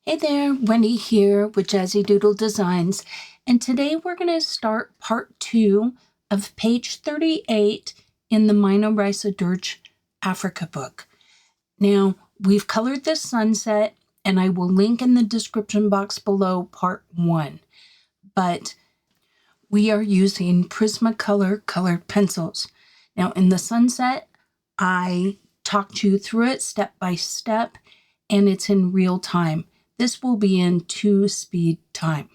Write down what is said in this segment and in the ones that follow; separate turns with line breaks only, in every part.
Hey there, Wendy here with Jazzydoodledesigns, and today we're going to start part 2 of page 38 in the Meine Reise durch Afrika book. Now, we've colored this sunset, and I will link in the description box below part 1, but we are using Prismacolor colored pencils. Now, in the sunset, I talked you through it step by step, and it's in real time. This will be in 2-speed time.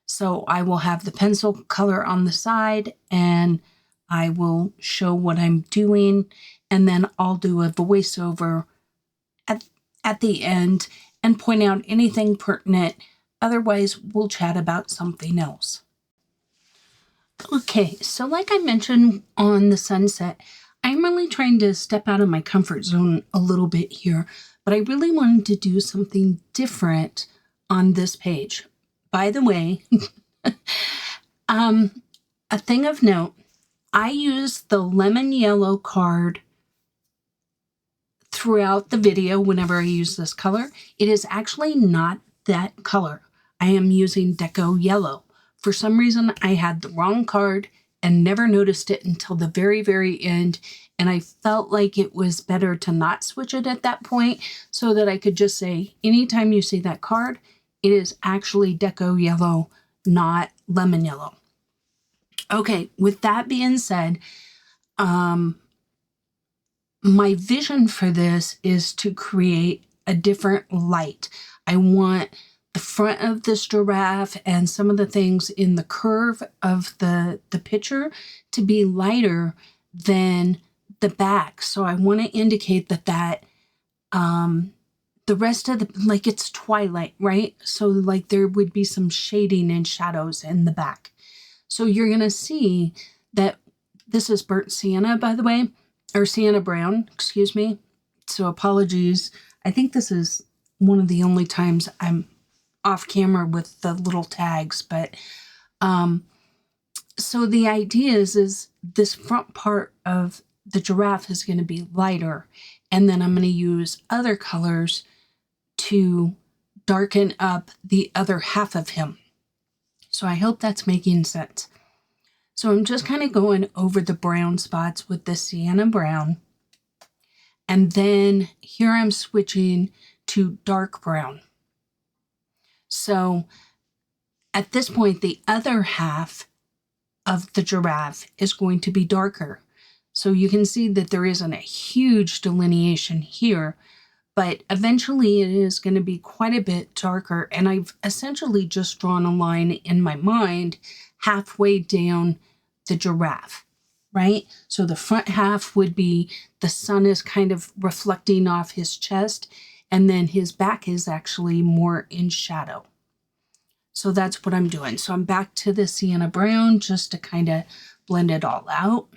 So I will have the pencil color on the side and I will show what I'm doing, and then I'll do a voiceover at the end and point out anything pertinent. Otherwise, we'll chat about something else. Okay, so like I mentioned on the sunset, I'm really trying to step out of my comfort zone a little bit here, but I really wanted to do something different on this page. By the way, a thing of note, I use the lemon yellow card throughout the video whenever I use this color. It is actually not that color. I am using Deco Yellow. For some reason, I had the wrong card and never noticed it until the very, very end. And I felt like it was better to not switch it at that point so that I could just say, anytime you see that card, it is actually Deco Yellow, not lemon yellow. Okay, with that being said, my vision for this is to create a different light. I want the front of this giraffe and some of the things in the curve of the picture to be lighter than the back. So I want to indicate that the rest of the, like, it's twilight, right? So like there would be some shading and shadows in the back. So you're going to see that this is burnt sienna, by the way, or sienna brown, excuse me. So apologies. I think this is one of the only times I'm off camera with the little tags, but so the idea is this front part of the giraffe is going to be lighter, and then I'm going to use other colors to darken up the other half of him. So I hope that's making sense. So I'm just kind of going over the brown spots with the sienna brown, and then here I'm switching to dark brown. So at this point, the other half of the giraffe is going to be darker. So you can see that there isn't a huge delineation here, but eventually it is going to be quite a bit darker. And I've essentially just drawn a line in my mind halfway down the giraffe, right? So the front half would be the sun is kind of reflecting off his chest, and then his back is actually more in shadow. So that's what I'm doing. So I'm back to the sienna brown just to kind of blend it all out.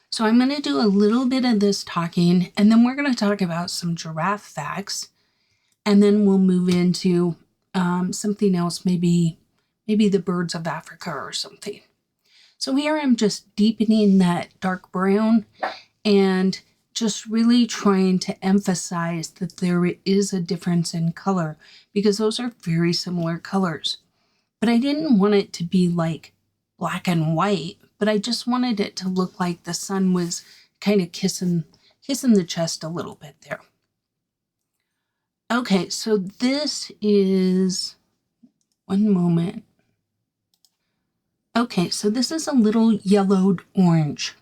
So I'm going to do a little bit of this talking, and then we're going to talk about some giraffe facts, and then we'll move into something else, maybe the birds of Africa or something. So here I'm just deepening that dark brown and just really trying to emphasize that there is a difference in color, because those are very similar colors. But I didn't want it to be like black and white, but I just wanted it to look like the sun was kind of kissing the chest a little bit there. Okay, so this is, one moment. Okay, so this is a little yellowed orange,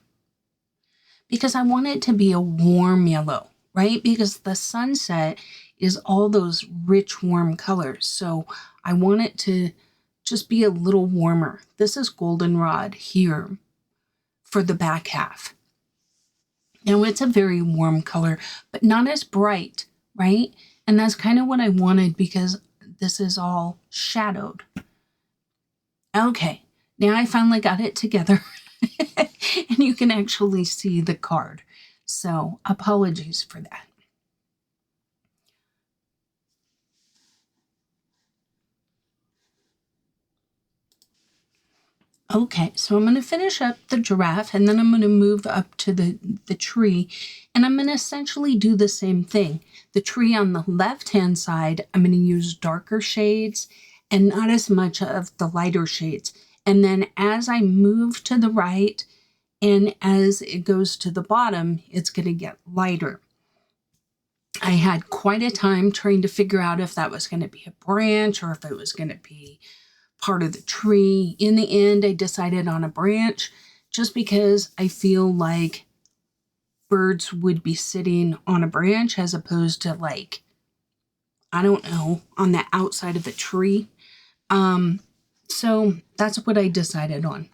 because I want it to be a warm yellow, right? Because the sunset is all those rich, warm colors. So I want it to just be a little warmer. This is goldenrod here for the back half. Now it's a very warm color, but not as bright, right? And that's kind of what I wanted, because this is all shadowed. Okay, now I finally got it together. And you can actually see the card. So apologies for that. Okay, so I'm going to finish up the giraffe, and then I'm going to move up to the tree, and I'm going to essentially do the same thing. The tree on the left-hand side, I'm going to use darker shades and not as much of the lighter shades. And then as I move to the right and as it goes to the bottom, it's going to get lighter. I had quite a time trying to figure out if that was going to be a branch or if it was going to be part of the tree. In the end, I decided on a branch just because I feel like birds would be sitting on a branch as opposed to, like, I don't know, on the outside of a tree. So that's what I decided on.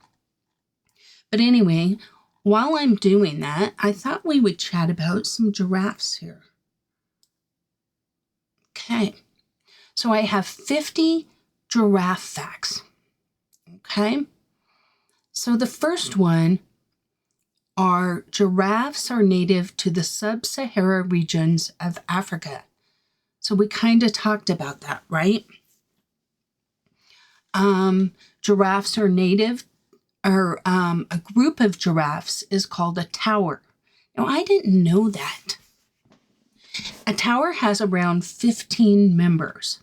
But anyway, while I'm doing that, I thought we would chat about some giraffes here. Okay, so I have 50 giraffe facts. Okay, so the first one are giraffes are native to the sub-Sahara regions of Africa. So we kind of talked about that, right? Giraffes are native, or a group of giraffes is called a tower. Now, I didn't know that. A tower has around 15 members.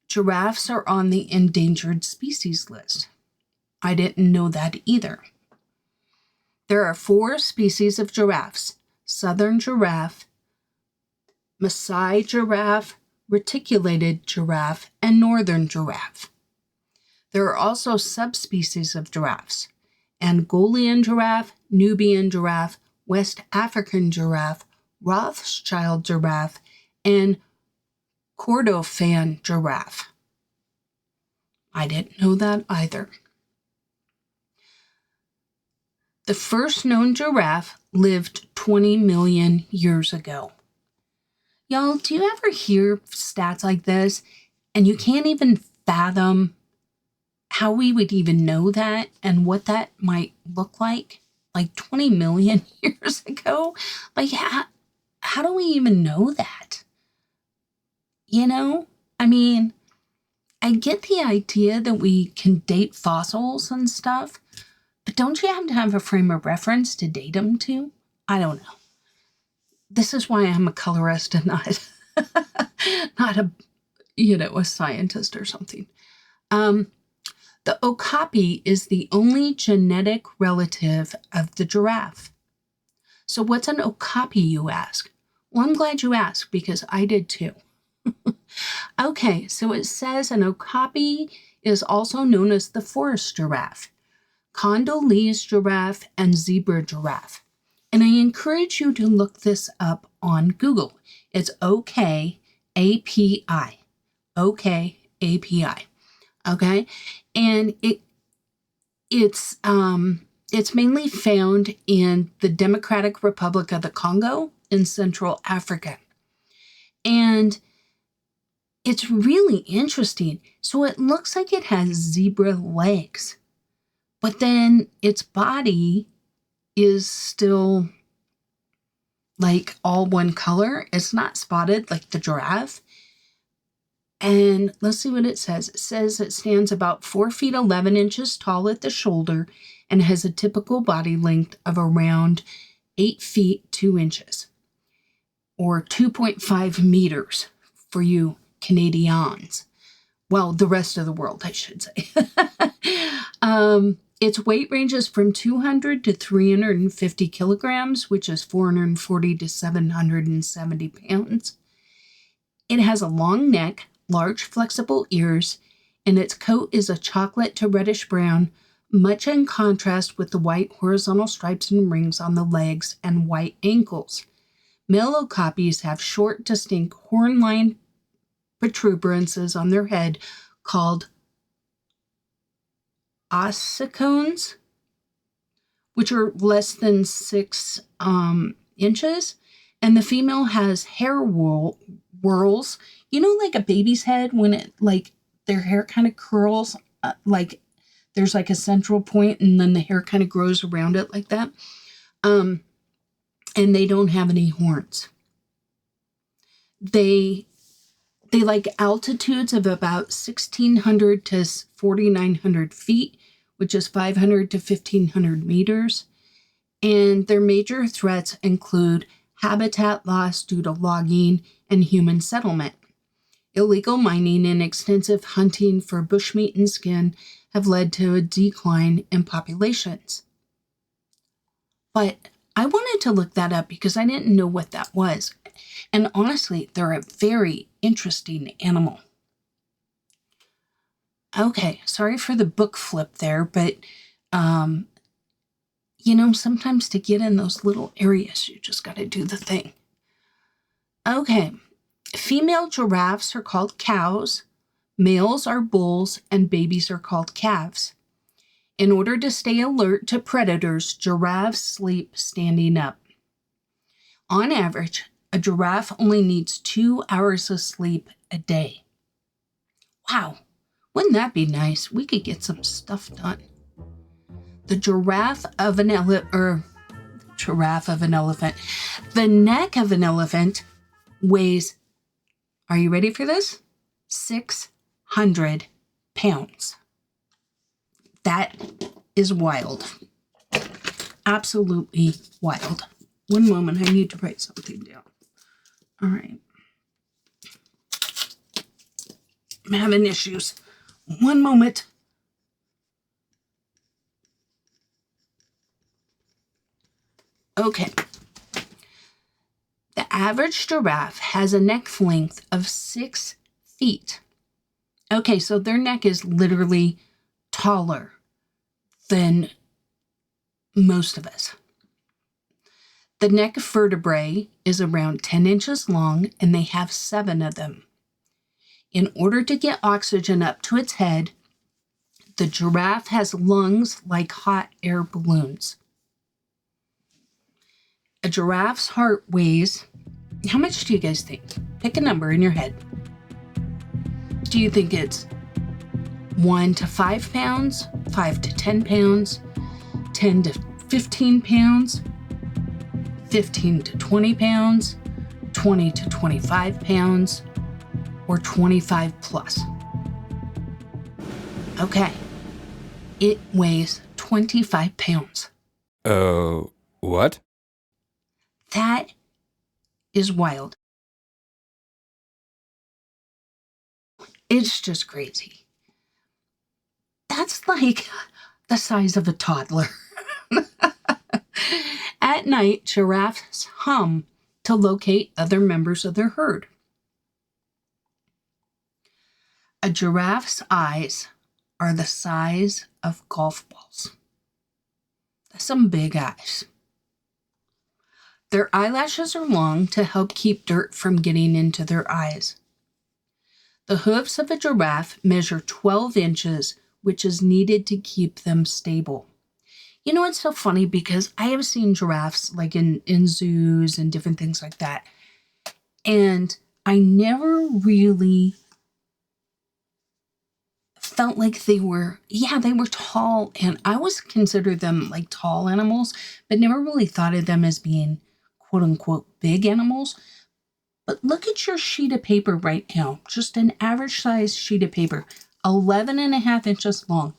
Giraffes are on the endangered species list. I didn't know that either. There are 4 species of giraffes: southern giraffe, Maasai giraffe, reticulated giraffe, and northern giraffe. There are also subspecies of giraffes: Angolan giraffe, Nubian giraffe, West African giraffe, Rothschild giraffe, and Kordofan giraffe. I didn't know that either. The first known giraffe lived 20 million years ago. Y'all, do you ever hear stats like this and you can't even fathom how we would even know that and what that might look like? Like 20 million years ago? Like, how do we even know that? You know, I mean, I get the idea that we can date fossils and stuff, but don't you have to have a frame of reference to date them to? I don't know. This is why I'm a colorist and not a scientist or something. The okapi is the only genetic relative of the giraffe. So what's an okapi, you ask? Well, I'm glad you asked because I did too. Okay, so it says an okapi is also known as the forest giraffe, Congolese giraffe, and zebra giraffe. And I encourage you to look this up on Google. It's OKAPI. OKAPI. Okay? And it's mainly found in the Democratic Republic of the Congo in Central Africa. And it's really interesting. So it looks like it has zebra legs, but then its body is still like all one color. It's not spotted like the giraffe. And let's see what it says. It says it stands about 4 feet 11 inches tall at the shoulder and has a typical body length of around 8 feet 2 inches, or 2.5 meters for you Canadians. Well, the rest of the world, I should say. Its weight ranges from 200 to 350 kilograms, which is 440 to 770 pounds. It has a long neck, large flexible ears, and its coat is a chocolate to reddish brown, much in contrast with the white horizontal stripes and rings on the legs and white ankles. Male okapis have short, distinct horn-lined protuberances on their head called ossicones, which are less than 6 inches, and the female has hair whorls. You know, like a baby's head when it, like, their hair kind of curls, like there's like a central point and then the hair kind of grows around it like that. And they don't have any horns. They like altitudes of about 1,600 to 4,900 feet, which is 500 to 1,500 meters. And their major threats include habitat loss due to logging and human settlement. Illegal mining and extensive hunting for bushmeat and skin have led to a decline in populations. But I wanted to look that up because I didn't know what that was. And honestly, they're a very interesting animal. Okay, sorry for the book flip there, but sometimes to get in those little areas, you just got to do the thing. Okay, female giraffes are called cows, males are bulls, and babies are called calves. In order to stay alert to predators, giraffes sleep standing up. On average, a giraffe only needs 2 hours of sleep a day. Wow, wouldn't that be nice? We could get some stuff done. The The neck of an elephant weighs, are you ready for this? 600 pounds. That is wild. Absolutely wild. One moment, I need to write something down. All right. I'm having issues. One moment. Okay. The average giraffe has a neck length of 6 feet. Okay, so their neck is literally taller than most of us. The neck vertebrae is around 10 inches long, and they have 7 of them. In order to get oxygen up to its head, the giraffe has lungs like hot air balloons. A giraffe's heart weighs, how much do you guys think? Pick a number in your head. Do you think it's 1 to 5 pounds, 5 to 10 pounds, 10 to 15 pounds, 15 to 20 pounds, 20 to 25 pounds, or 25 plus? Okay, it weighs 25 pounds.
What?
That is wild. It's just crazy. That's like the size of a toddler. At night, giraffes hum to locate other members of their herd. A giraffe's eyes are the size of golf balls. That's some big eyes. Their eyelashes are long to help keep dirt from getting into their eyes. The hooves of a giraffe measure 12 inches, which is needed to keep them stable. You know, it's so funny because I have seen giraffes like in zoos and different things like that. And I never really felt like they were tall. And I always considered them like tall animals, but never really thought of them as being quote unquote big animals. But look at your sheet of paper right now. Just an average size sheet of paper, 11.5 inches long.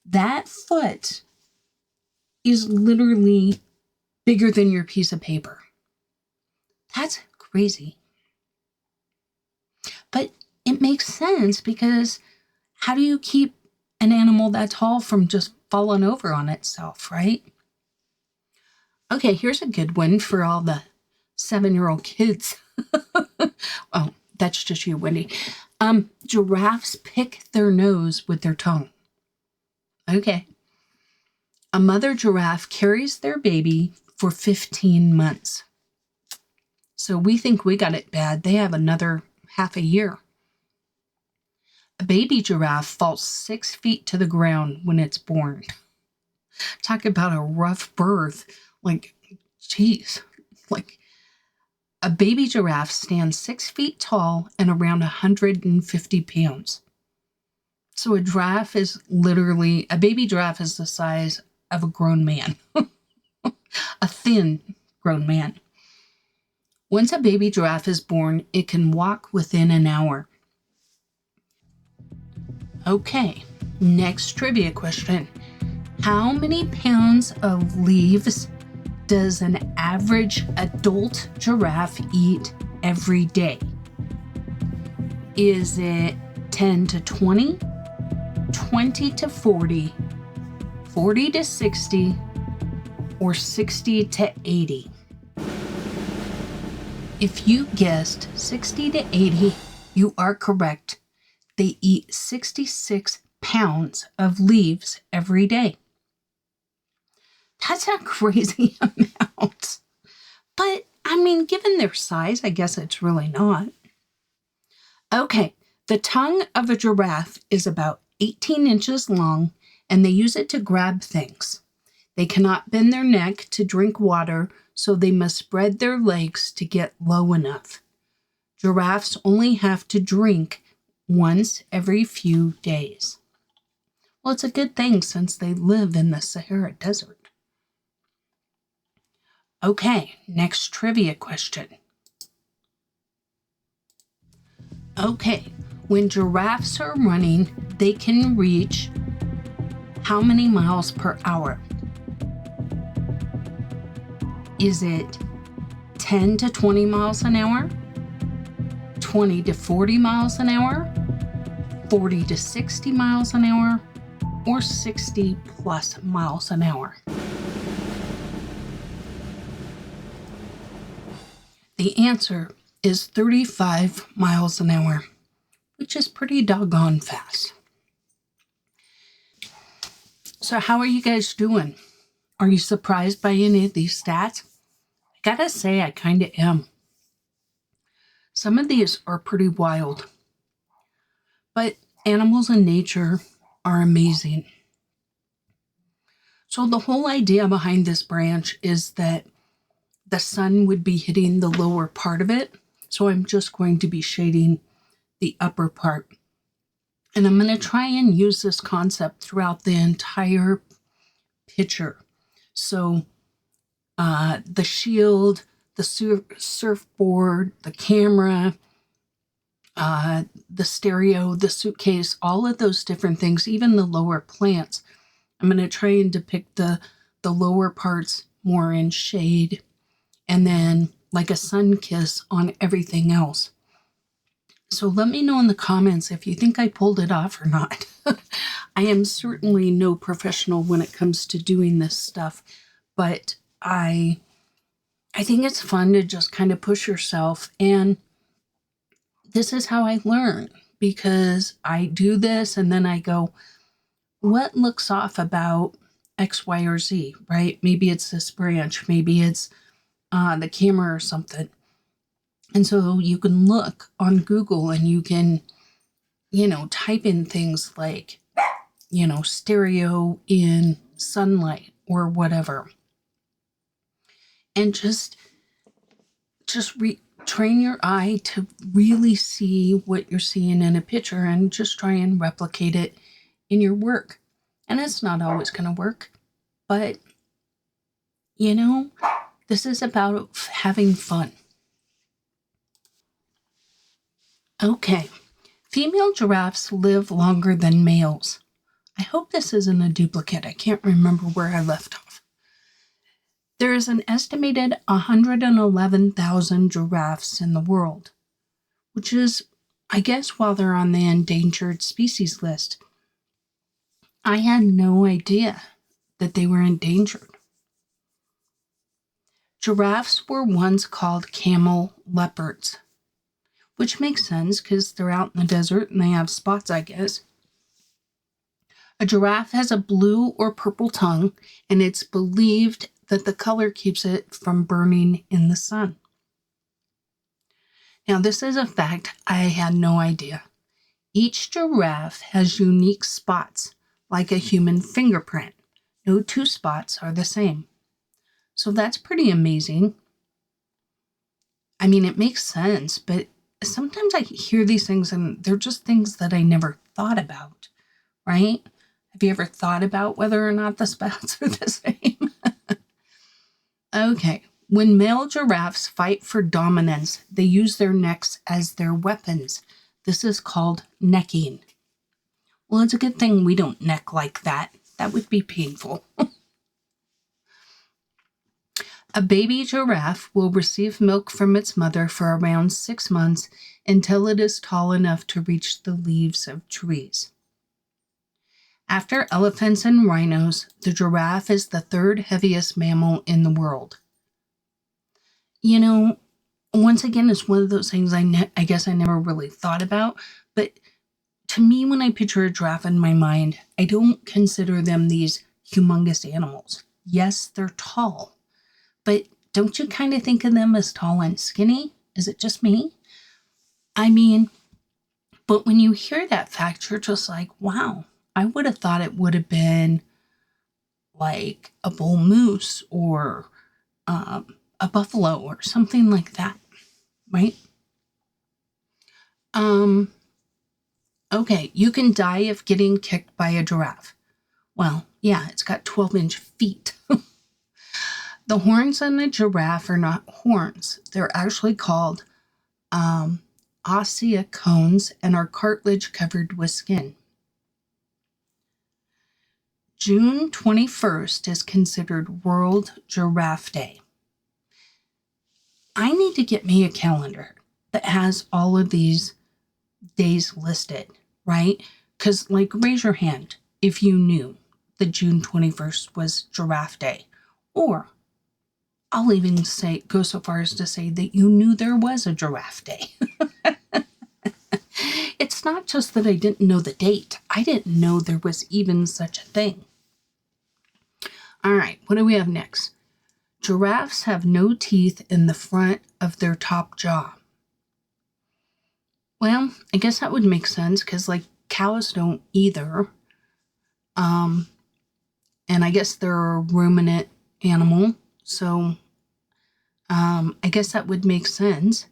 That foot is literally bigger than your piece of paper. That's crazy. But it makes sense because how do you keep an animal that tall from just falling over on itself, right? Okay, here's a good one for all the 7-year-old kids. Oh, that's just you, Wendy. Giraffes pick their nose with their tongue. Okay. A mother giraffe carries their baby for 15 months. So we think we got it bad. They have another half a year. A baby giraffe falls 6 feet to the ground when it's born. Talk about a rough birth. Like, geez. Like, a baby giraffe stands 6 feet tall and around 150 pounds. So a baby giraffe is the size of a grown man. A thin grown man. Once a baby giraffe is born, it can walk within an hour. Okay, next trivia question. How many pounds of leaves does an average adult giraffe eat every day? Is it 10 to 20, 20 to 40, 40 to 60, or 60 to 80? If you guessed 60 to 80, you are correct. They eat 66 pounds of leaves every day. That's a crazy amount. But, I mean, given their size, I guess it's really not. Okay, the tongue of a giraffe is about 18 inches long, and they use it to grab things. They cannot bend their neck to drink water, so they must spread their legs to get low enough. Giraffes only have to drink once every few days. Well, it's a good thing since they live in the Sahara Desert. Okay, next trivia question. Okay, when giraffes are running, they can reach how many miles per hour? Is it 10 to 20 miles an hour? 20 to 40 miles an hour? 40 to 60 miles an hour? Or 60 plus miles an hour? The answer is 35 miles an hour, which is pretty doggone fast. So how are you guys doing? Are you surprised by any of these stats? I gotta say, I kind of am. Some of these are pretty wild, but animals in nature are amazing. So the whole idea behind this branch is that the sun would be hitting the lower part of it. So I'm just going to be shading the upper part. And I'm going to try and use this concept throughout the entire picture. So the shield, the surfboard, the camera, the stereo, the suitcase, all of those different things, even the lower plants. I'm going to try and depict the lower parts more in shade, and then like a sun kiss on everything else. So let me know in the comments if you think I pulled it off or not. I am certainly no professional when it comes to doing this stuff, but I think it's fun to just kind of push yourself, and this is how I learn, because I do this and then I go, what looks off about X, Y, or Z, right? Maybe it's this branch, maybe it's the camera or something. And so you can look on Google and you can, type in things like, stereo in sunlight or whatever. And just train your eye to really see what you're seeing in a picture and just try and replicate it in your work. And it's not always going to work, but, this is about having fun. Okay, female giraffes live longer than males. I hope this isn't a duplicate. I can't remember where I left off. There is an estimated 111,000 giraffes in the world, which is, I guess, while they're on the endangered species list. I had no idea that they were endangered. Giraffes were once called camel leopards, which makes sense because they're out in the desert and they have spots, I guess. A giraffe has a blue or purple tongue, and it's believed that the color keeps it from burning in the sun. Now, this is a fact I had no idea. Each giraffe has unique spots, like a human fingerprint. No two spots are the same. So that's pretty amazing. I mean, it makes sense, but sometimes I hear these things and they're just things that I never thought about, right? Have you ever thought about whether or not the spots are the same? Okay, when male giraffes fight for dominance, they use their necks as their weapons. This is called necking. Well, it's a good thing we don't neck like that. That would be painful. A baby giraffe will receive milk from its mother for around 6 months until it is tall enough to reach the leaves of trees. After elephants and rhinos, the giraffe is the third heaviest mammal in the world. You know, once again, it's one of those things I guess I never really thought about, but to me, when I picture a giraffe in my mind, I don't consider them these humongous animals. Yes, they're tall, but don't you kind of think of them as tall and skinny? Is it just me? I mean, but when you hear that fact, you're just like, wow, I would have thought it would have been like a bull moose or a buffalo or something like that, right? Okay, you can die of getting kicked by a giraffe. Well, yeah, it's got 12-inch feet. The horns on the giraffe are not horns. They're actually called ossicones and are cartilage covered with skin. June 21st is considered World Giraffe Day. I need to get me a calendar that has all of these days listed, right? Because, like, raise your hand if you knew that June 21st was Giraffe Day. Or I'll even go so far as to say that you knew there was a Giraffe Day. It's not just that I didn't know the date. I didn't know there was even such a thing. All right, what do we have next? Giraffes have no teeth in the front of their top jaw. Well, I guess that would make sense because, like, cows don't either. And I guess they're a ruminant animal, so I guess that would make sense.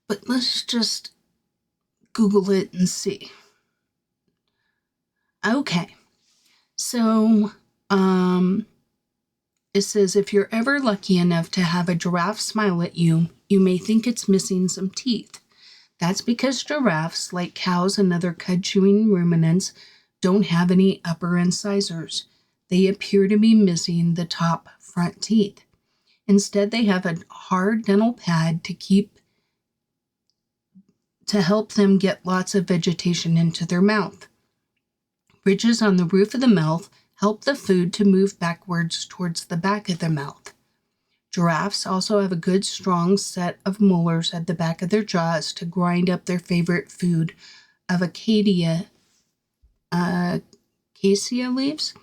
But let's just Google it and see. Okay, so it says if you're ever lucky enough to have a giraffe smile at you, you may think it's missing some teeth. That's because giraffes, like cows and other cud-chewing ruminants, don't have any upper incisors. They appear to be missing the top front teeth. Instead, they have a hard dental pad to help them get lots of vegetation into their mouth. Ridges on the roof of the mouth help the food to move backwards towards the back of the mouth. Giraffes also have a good strong set of molars at the back of their jaws to grind up their favorite food of acacia leaves.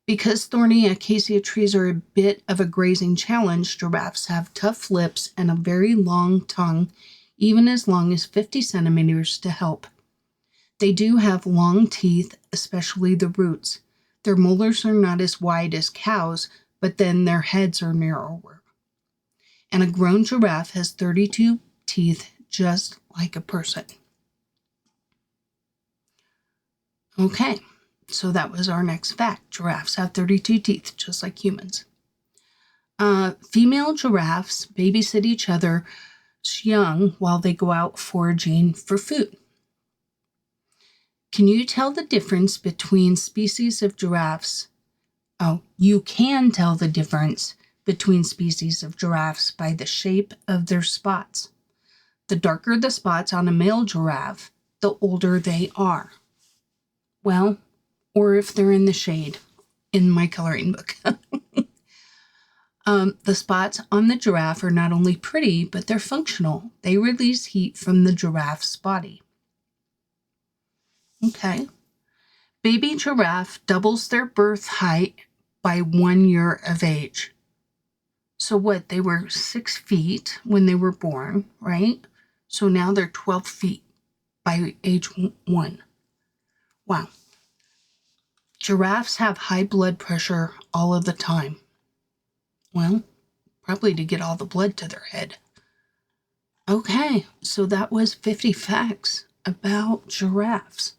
Because thorny acacia trees are a bit of a grazing challenge, giraffes have tough lips and a very long tongue, even as long as 50 centimeters to help. They do have long teeth, especially the roots. Their molars are not as wide as cows, but then their heads are narrower. And a grown giraffe has 32 teeth, just like a person. Okay, so that was our next fact. Giraffes have 32 teeth, just like humans. Female giraffes babysit each other's young while they go out foraging for food. Can you tell the difference between species of giraffes? Oh, you can tell the difference between species of giraffes by the shape of their spots. The darker the spots on a male giraffe, the older they are. Well, or if they're in the shade in my coloring book. The spots on the giraffe are not only pretty, but they're functional. They release heat from the giraffe's body. Okay. Baby giraffe doubles their birth height by 1 year of age. So what? They were 6 feet when they were born, right? So now they're 12 feet by age 1. Wow. Giraffes have high blood pressure all of the time. Well, probably to get all the blood to their head. Okay, so that was 50 facts about giraffes.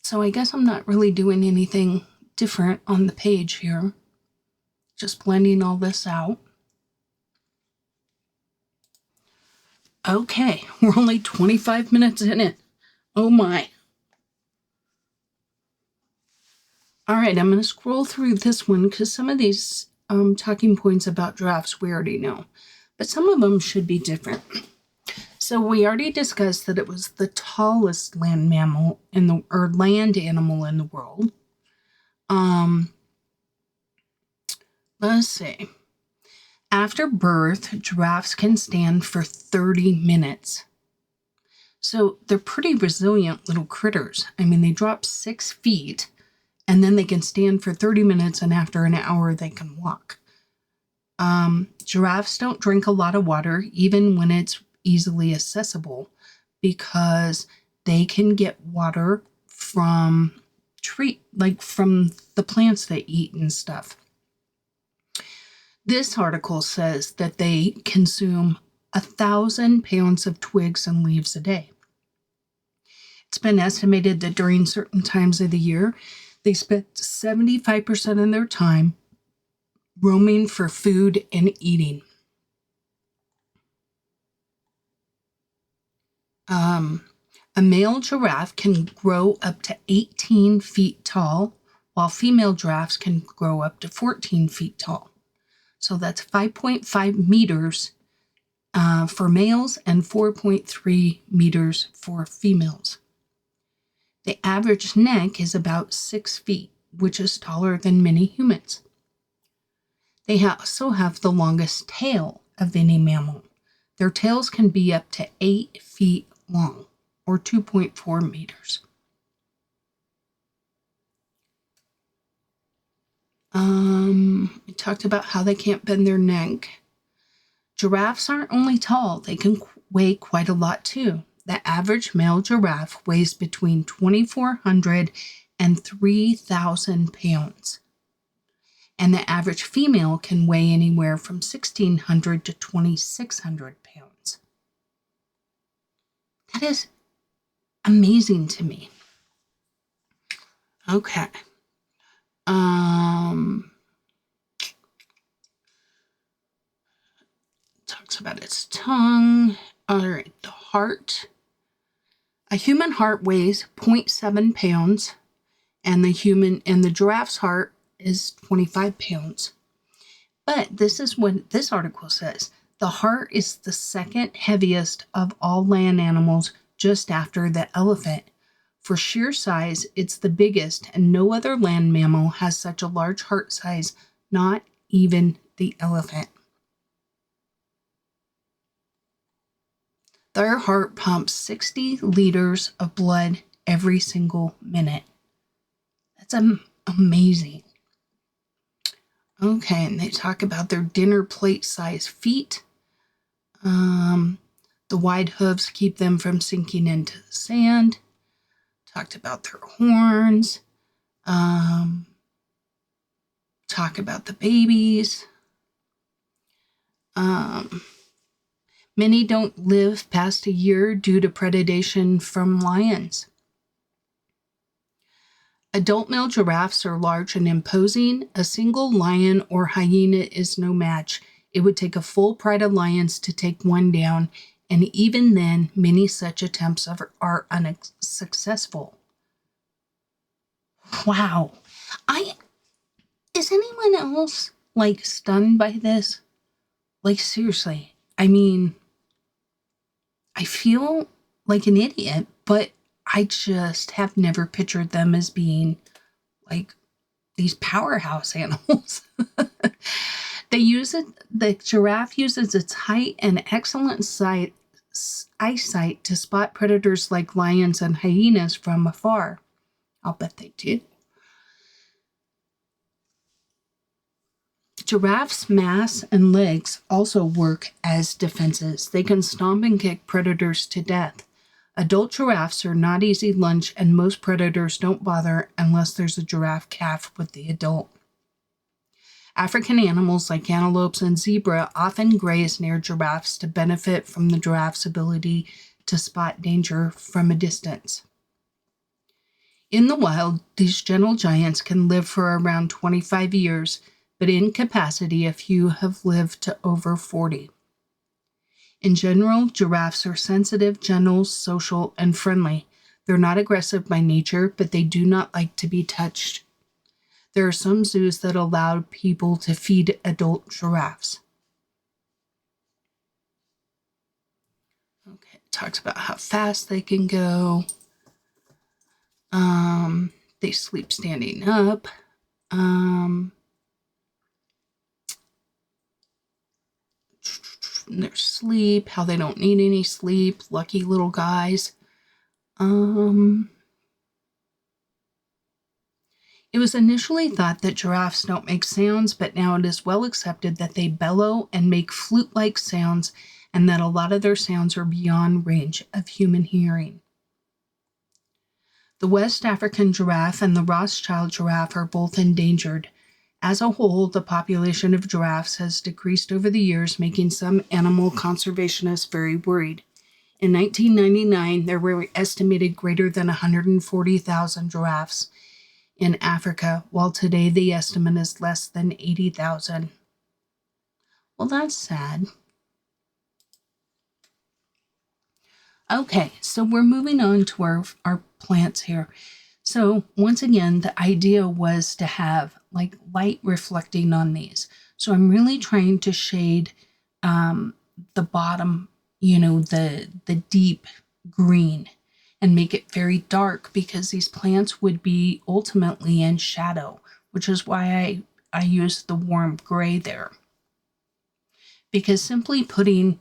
So I guess I'm not really doing anything different on the page here. Just blending all this out. Okay, we're only 25 minutes in it. Oh my. All right, I'm going to scroll through this one because some of these talking points about giraffes we already know, but some of them should be different. So we already discussed that it was the tallest land mammal land animal in the world. Let's see. After birth, giraffes can stand for 30 minutes. So they're pretty resilient little critters. I mean, they drop 6 feet and then they can stand for 30 minutes, and after an hour, they can walk. Giraffes don't drink a lot of water, even when it's easily accessible, because they can get water from from the plants they eat and stuff. This article says that they consume 1,000 pounds of twigs and leaves a day. It's been estimated that during certain times of the year, they spend 75% of their time roaming for food and eating. A male giraffe can grow up to 18 feet tall, while female giraffes can grow up to 14 feet tall. So that's 5.5 meters for males and 4.3 meters for females. The average neck is about 6 feet, which is taller than many humans. They also have the longest tail of any mammal. Their tails can be up to 8 feet long, or 2.4 meters. We talked about how they can't bend their neck. Giraffes aren't only tall, they can weigh quite a lot too. The average male giraffe weighs between 2,400 and 3,000 pounds. And the average female can weigh anywhere from 1,600 to 2,600 pounds. That is amazing to me. Okay. Talks about its tongue. All right, the heart. A human heart weighs 0.7 pounds, and the giraffe's heart is 25 pounds. But this is what this article says. The heart is the second heaviest of all land animals, just after the elephant. For sheer size, it's the biggest, and no other land mammal has such a large heart size, not even the elephant. Their heart pumps 60 liters of blood every single minute. That's amazing. Okay, and they talk about their dinner plate size feet. The wide hooves keep them from sinking into the sand. Talked about their horns. Talk about the babies. Many don't live past a year due to predation from lions. Adult male giraffes are large and imposing. A single lion or hyena is no match. It would take a full pride of lions to take one down, and even then, many such attempts are unsuccessful. Wow. Is anyone else, stunned by this? Seriously. I mean, I feel like an idiot, but I just have never pictured them as being these powerhouse animals. The giraffe uses its height and excellent eyesight to spot predators like lions and hyenas from afar. I'll bet they do. Giraffes' mass and legs also work as defenses. They can stomp and kick predators to death. Adult giraffes are not easy lunch, and most predators don't bother unless there's a giraffe calf with the adult. African animals like antelopes and zebra often graze near giraffes to benefit from the giraffe's ability to spot danger from a distance. In the wild, these gentle giants can live for around 25 years, but in capacity, a few have lived to over 40. In general, giraffes are sensitive, gentle, social, and friendly. They're not aggressive by nature, but they do not like to be touched. There are some zoos that allow people to feed adult giraffes. Okay, it talks about how fast they can go. They sleep standing up. Their sleep, how they don't need any sleep. Lucky little guys. It was initially thought that giraffes don't make sounds, but now it is well accepted that they bellow and make flute-like sounds, and that a lot of their sounds are beyond range of human hearing. The West African giraffe and the Rothschild giraffe are both endangered. As a whole, the population of giraffes has decreased over the years, making some animal conservationists very worried. In 1999, there were estimated greater than 140,000 giraffes in Africa, while today the estimate is less than 80,000. Well, that's sad. Okay, so we're moving on to our plants here. So once again, the idea was to have like light reflecting on these. So I'm really trying to shade the bottom, the deep green, and make it very dark, because these plants would be ultimately in shadow, which is why I use the warm gray there. Because simply putting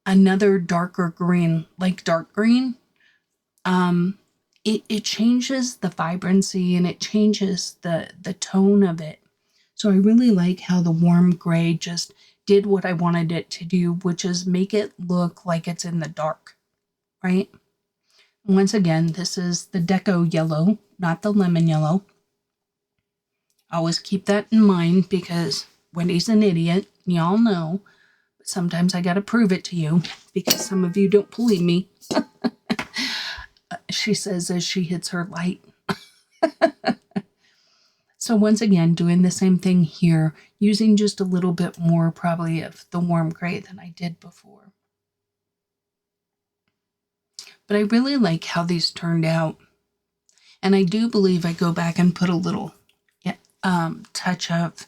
another darker green, like dark green, it changes the vibrancy and it changes the tone of it. So I really like how the warm gray just did what I wanted it to do, which is make it look like it's in the dark, right? Once again, this is the deco yellow, not the lemon yellow. Always keep that in mind, because Wendy's an idiot, y'all know. But sometimes I gotta prove it to you, because some of you don't believe me. She says as she hits her light. So once again, doing the same thing here, using just a little bit more probably of the warm gray than I did before. But I really like how these turned out. And I do believe I go back and put a little touch of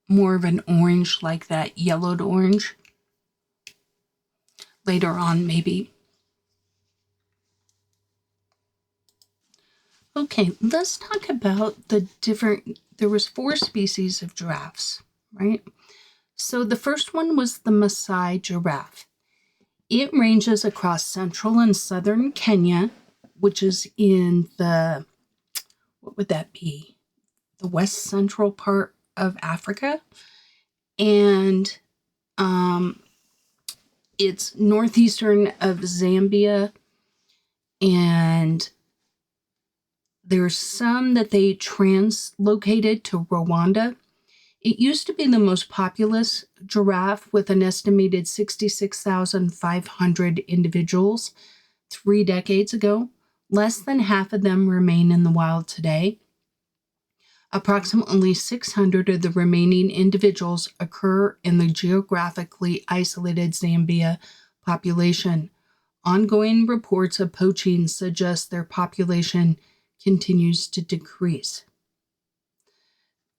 more of an orange, like that yellowed orange, later on maybe. Okay, let's talk about the different, there was 4 species of giraffes, right? So the first one was the Maasai giraffe. It ranges across central and southern Kenya, which is in the, what would that be? The west central part of Africa. And it's northeastern of Zambia, and there's some that they translocated to Rwanda. It used to be the most populous giraffe with an estimated 66,500 individuals 3 decades ago. Less than half of them remain in the wild today. Approximately 600 of the remaining individuals occur in the geographically isolated Zambia population. Ongoing reports of poaching suggest their population continues to decrease.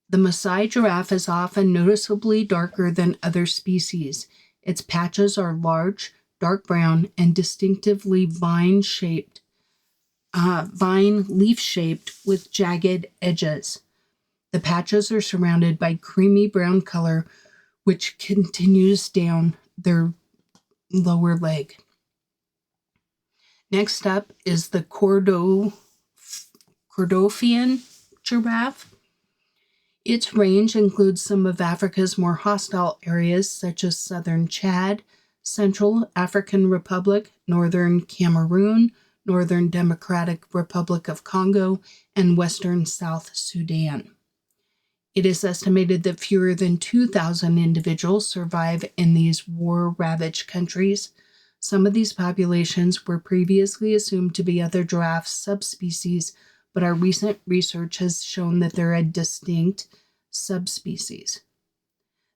The Maasai giraffe is often noticeably darker than other species. Its patches are large, dark brown, and distinctively vine leaf-shaped with jagged edges. The patches are surrounded by creamy brown color, which continues down their lower leg. Next up is the Kordofan giraffe. Its range includes some of Africa's more hostile areas, such as southern Chad, Central African Republic, northern Cameroon, northern Democratic Republic of Congo, and western South Sudan. It is estimated that fewer than 2,000 individuals survive in these war-ravaged countries. Some of these populations were previously assumed to be other giraffe subspecies, but our recent research has shown that they're a distinct subspecies.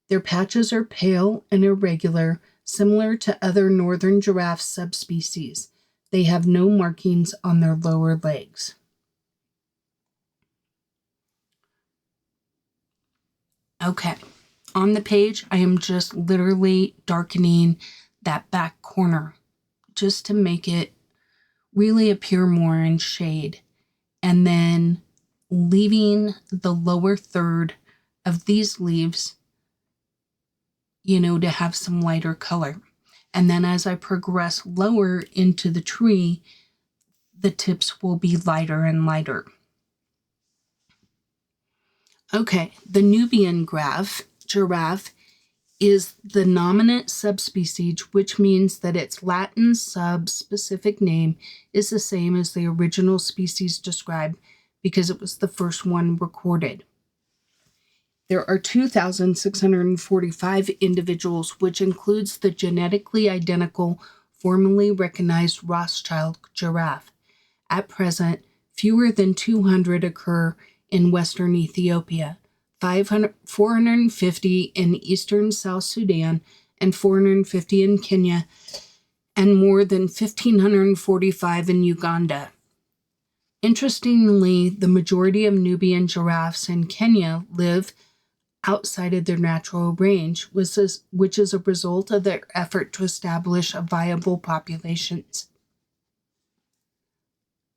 Their patches are pale and irregular, similar to other northern giraffe subspecies. They have no markings on their lower legs. Okay, on the page, I am just literally darkening that back corner just to make it really appear more in shade. And then leaving the lower third of these leaves, to have some lighter color. And then as I progress lower into the tree, the tips will be lighter and lighter. Okay, the Nubian giraffe is the nominate subspecies, which means that its Latin sub-specific name is the same as the original species described because it was the first one recorded. There are 2,645 individuals, which includes the genetically identical, formerly recognized Rothschild giraffe. At present, fewer than 200 occur in western Ethiopia, 450 in eastern South Sudan, and 450 in Kenya, and more than 1,545 in Uganda. Interestingly, the majority of Nubian giraffes in Kenya live outside of their natural range, which is a result of their effort to establish a viable populations.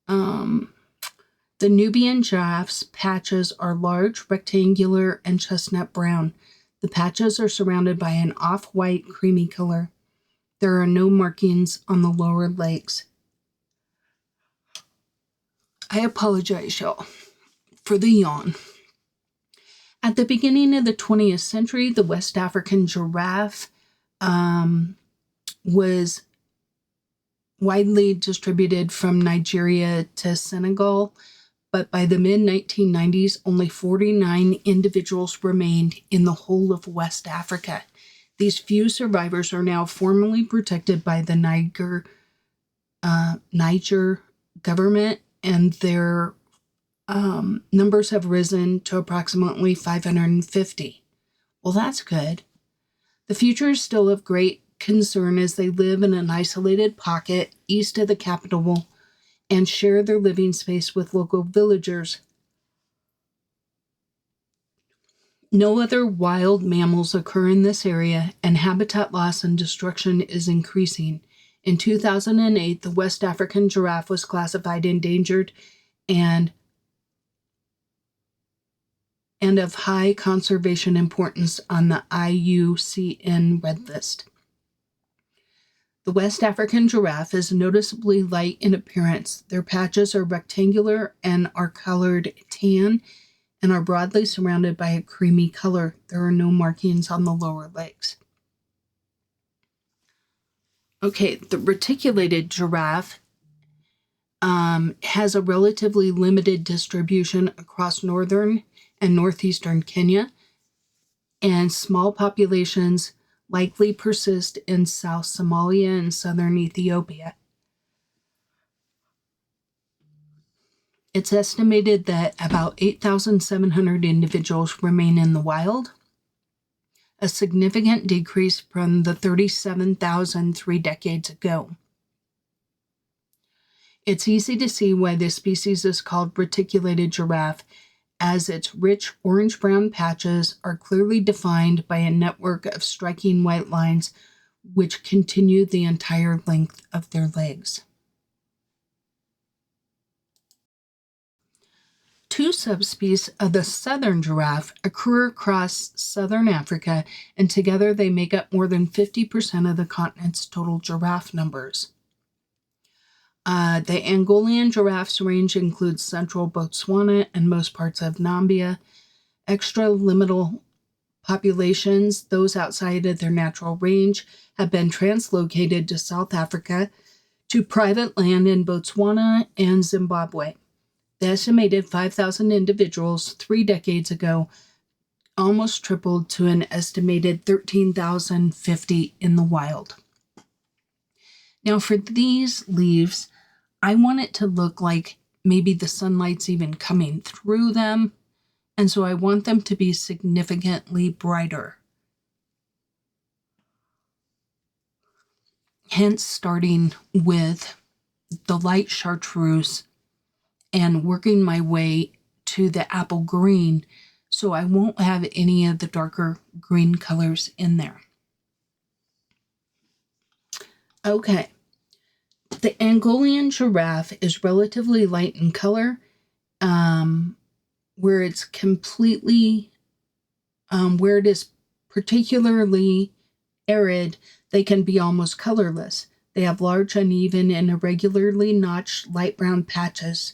The Nubian giraffe's patches are large, rectangular, and chestnut brown. The patches are surrounded by an off-white creamy color. There are no markings on the lower legs. I apologize, y'all, for the yawn. At the beginning of the 20th century, the West African giraffe was widely distributed from Nigeria to Senegal, but by the mid-1990s, only 49 individuals remained in the whole of West Africa. These few survivors are now formally protected by the Niger government, and their numbers have risen to approximately 550. Well, that's good. The future is still of great concern as they live in an isolated pocket east of the capital and share their living space with local villagers. No other wild mammals occur in this area, and habitat loss and destruction is increasing. In 2008, the West African giraffe was classified endangered and of high conservation importance on the IUCN Red List. The West African giraffe is noticeably light in appearance. Their patches are rectangular and are colored tan and are broadly surrounded by a creamy color. There are no markings on the lower legs. Okay, the reticulated giraffe has a relatively limited distribution across northern and northeastern Kenya, and small populations likely persist in South Somalia and southern Ethiopia. It's estimated that about 8,700 individuals remain in the wild, a significant decrease from the 37,000 3 decades ago. It's easy to see why this species is called reticulated giraffe, as its rich orange-brown patches are clearly defined by a network of striking white lines which continue the entire length of their legs. Two subspecies of the southern giraffe occur across southern Africa, and together they make up more than 50% of the continent's total giraffe numbers. The Angolan giraffe's range includes central Botswana and most parts of Namibia. Extraliminal populations, those outside of their natural range, have been translocated to South Africa, to private land in Botswana and Zimbabwe. The estimated 5,000 individuals 3 decades ago almost tripled to an estimated 13,050 in the wild. Now for these leaves, I want it to look like maybe the sunlight's even coming through them, and so I want them to be significantly brighter. Hence starting with the light chartreuse and working my way to the apple green so I won't have any of the darker green colors in there. Okay, the Angolan giraffe is relatively light in color, where it's completely, where it is particularly arid, they can be almost colorless. They have large, uneven, and irregularly notched light brown patches.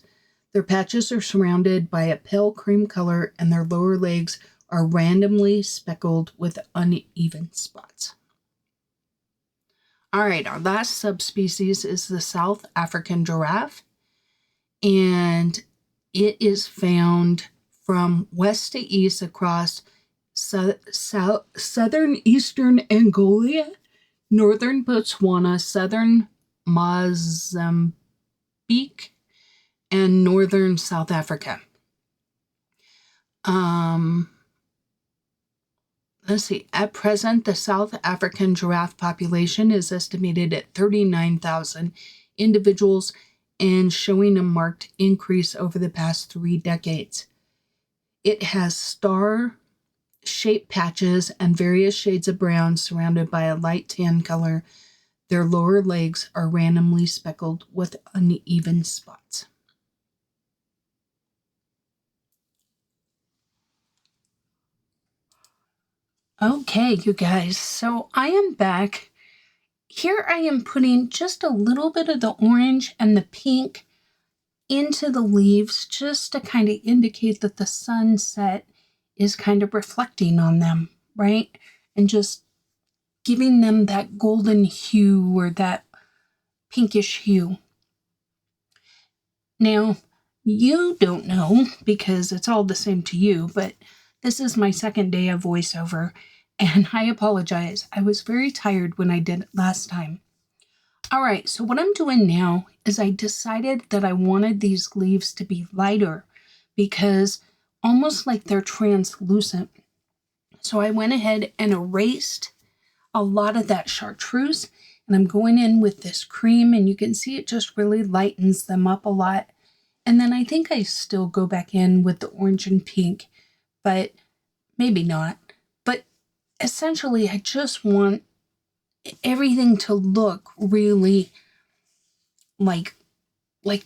Their patches are surrounded by a pale cream color, and their lower legs are randomly speckled with uneven spots. All right, our last subspecies is the South African giraffe, and it is found from west to east across southern eastern Angola, northern Botswana, southern Mozambique, and northern South Africa. Let's see. At present, the South African giraffe population is estimated at 39,000 individuals and showing a marked increase over the past 3 decades. It has star-shaped patches and various shades of brown surrounded by a light tan color. Their lower legs are randomly speckled with uneven spots. Okay, you guys, so I am back. Here I am putting just a little bit of the orange and the pink into the leaves just to kind of indicate that the sunset is kind of reflecting on them, right? And just giving them that golden hue or that pinkish hue. Now, you don't know because it's all the same to you, but this is my second day of voiceover, and I apologize. I was very tired when I did it last time. All right, so what I'm doing now is I decided that I wanted these leaves to be lighter because almost like they're translucent. So I went ahead and erased a lot of that chartreuse, and I'm going in with this cream, and you can see it just really lightens them up a lot. And then I think I still go back in with the orange and pink, but maybe not. But essentially, I just want everything to look really like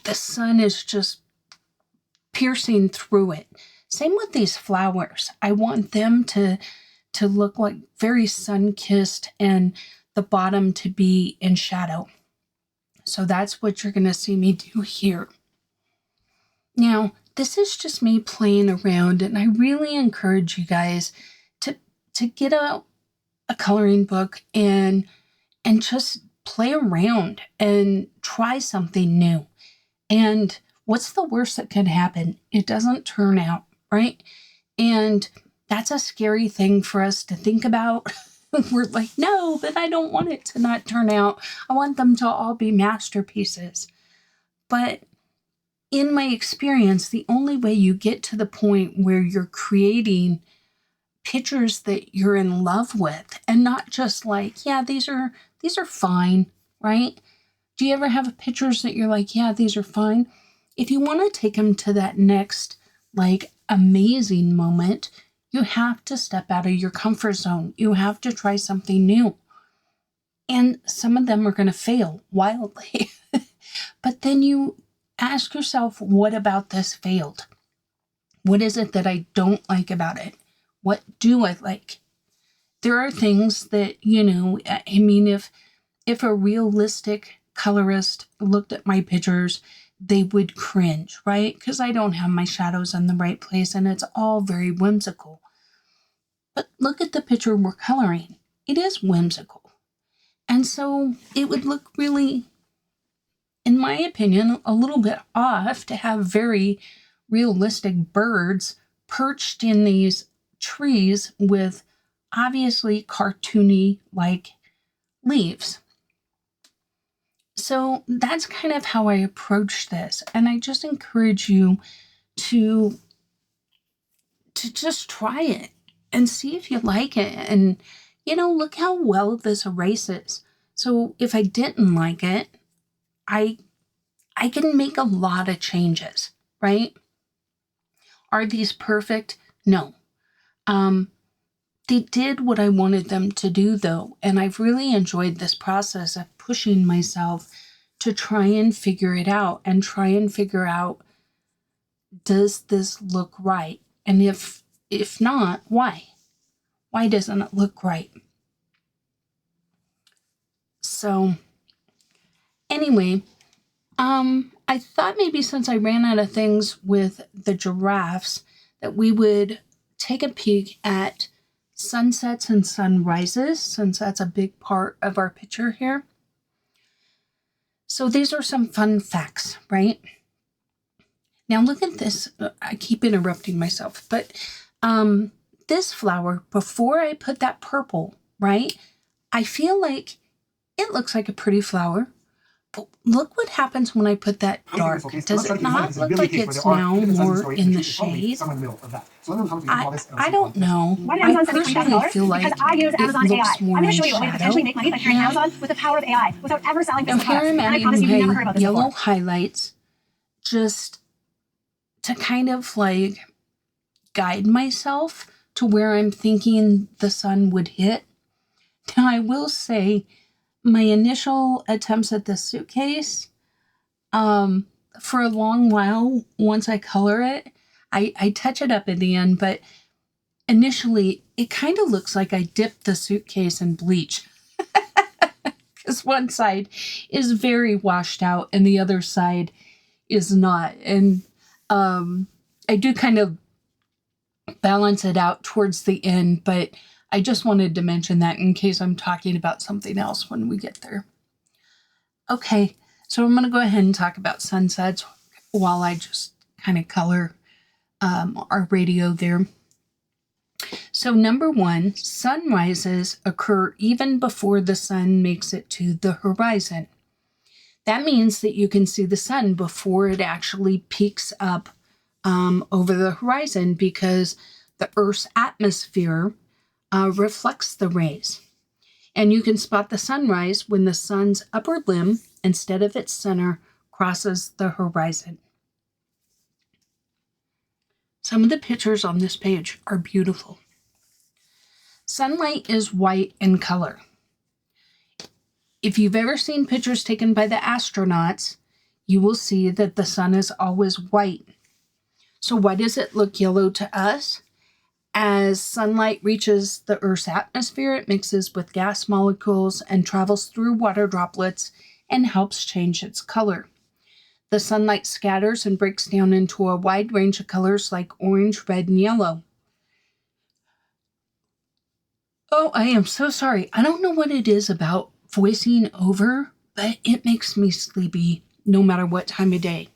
the sun is just piercing through it. Same with these flowers. I want them to look like very sun-kissed and the bottom to be in shadow. So that's what you're going to see me do here. Now, this is just me playing around, and I really encourage you guys to get out a coloring book and just play around and try something new. And what's the worst that can happen? It doesn't turn out, right? And that's a scary thing for us to think about. We're like, no, but I don't want it to not turn out. I want them to all be masterpieces. But in my experience, the only way you get to the point where you're creating pictures that you're in love with and not just like, yeah, these are fine, right? Do you ever have pictures that you're like, yeah, these are fine? If you want to take them to that next, like, amazing moment, you have to step out of your comfort zone. You have to try something new. And some of them are going to fail wildly. But then you ask yourself, what about this failed? What is it that I don't like about it? What do I like? There are things that, I mean, if a realistic colorist looked at my pictures, they would cringe, right? Because I don't have my shadows in the right place and it's all very whimsical. But look at the picture we're coloring. It is whimsical. And so it would look really, in my opinion, a little bit off to have very realistic birds perched in these trees with obviously cartoony like leaves. So that's kind of how I approach this. And I just encourage you to just try it and see if you like it. And, look how well this erases. So if I didn't like it, I can make a lot of changes, right? Are these perfect? No, They did what I wanted them to do, though, and I've really enjoyed this process of pushing myself to try and figure it out and try and figure out, does this look right? And if not, why? Why doesn't it look right? So anyway, I thought maybe since I ran out of things with the giraffes that we would take a peek at sunsets and sunrises, since that's a big part of our picture here. So these are some fun facts, right? Now look at this. I keep interrupting myself, but this flower, before I put that purple, right, I feel like it looks like a pretty flower. But look what happens when I put that dark. Does it not look like it's now more in the shade? I don't know. I personally feel like it looks more in shadow.
With the power of AI, without ever selling
Now here I'm adding my yellow highlights just to kind of like guide myself to where I'm thinking the sun would hit. Now I will say, my initial attempts at this suitcase, for a long while, once I color it, I touch it up at the end, but initially it kind of looks like I dipped the suitcase in bleach. Because one side is very washed out and the other side is not. And I do kind of balance it out towards the end, but I just wanted to mention that in case I'm talking about something else when we get there. Okay, so I'm going to go ahead and talk about sunsets while I just kind of color our radio there. So number one, sunrises occur even before the sun makes it to the horizon. That means that you can see the sun before it actually peaks up over the horizon, because the Earth's atmosphere reflects the rays. And you can spot the sunrise when the sun's upper limb, instead of its center, crosses the horizon. Some of the pictures on this page are beautiful. Sunlight is white in color. If you've ever seen pictures taken by the astronauts, you will see that the sun is always white. So why does it look yellow to us? As sunlight reaches the Earth's atmosphere, it mixes with gas molecules and travels through water droplets and helps change its color. The sunlight scatters and breaks down into a wide range of colors like orange, red, and yellow. Oh, I am so sorry. I don't know what it is about voicing over, but it makes me sleepy no matter what time of day.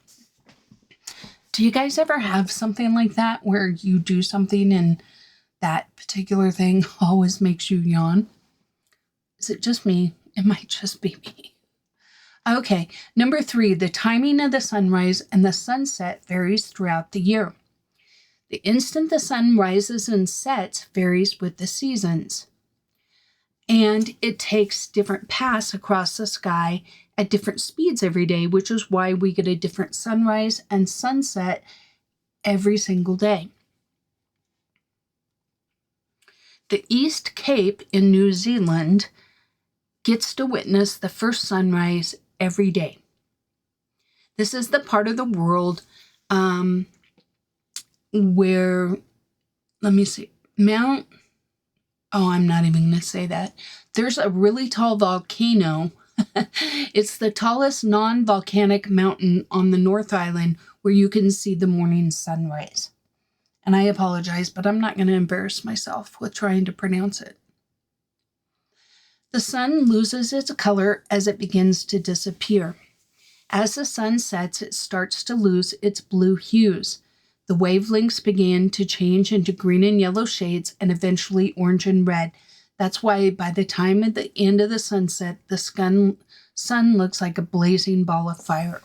Do you guys ever have something like that where you do something and that particular thing always makes you yawn? Is it just me? It might just be me. Okay, number 3, the timing of the sunrise and the sunset varies throughout the year. The instant the sun rises and sets varies with the seasons. And it takes different paths across the sky at different speeds every day, which is why we get a different sunrise and sunset every single day. The East Cape in New Zealand gets to witness the first sunrise every day. This is the part of the world where, let me see, I'm not even going to say that. There's a really tall volcano. It's the tallest non-volcanic mountain on the North Island where you can see the morning sunrise. And I apologize, but I'm not going to embarrass myself with trying to pronounce it. The sun loses its color as it begins to disappear. As the sun sets, it starts to lose its blue hues. The wavelengths begin to change into green and yellow shades and eventually orange and red. That's why by the time at the end of the sunset, the sun looks like a blazing ball of fire.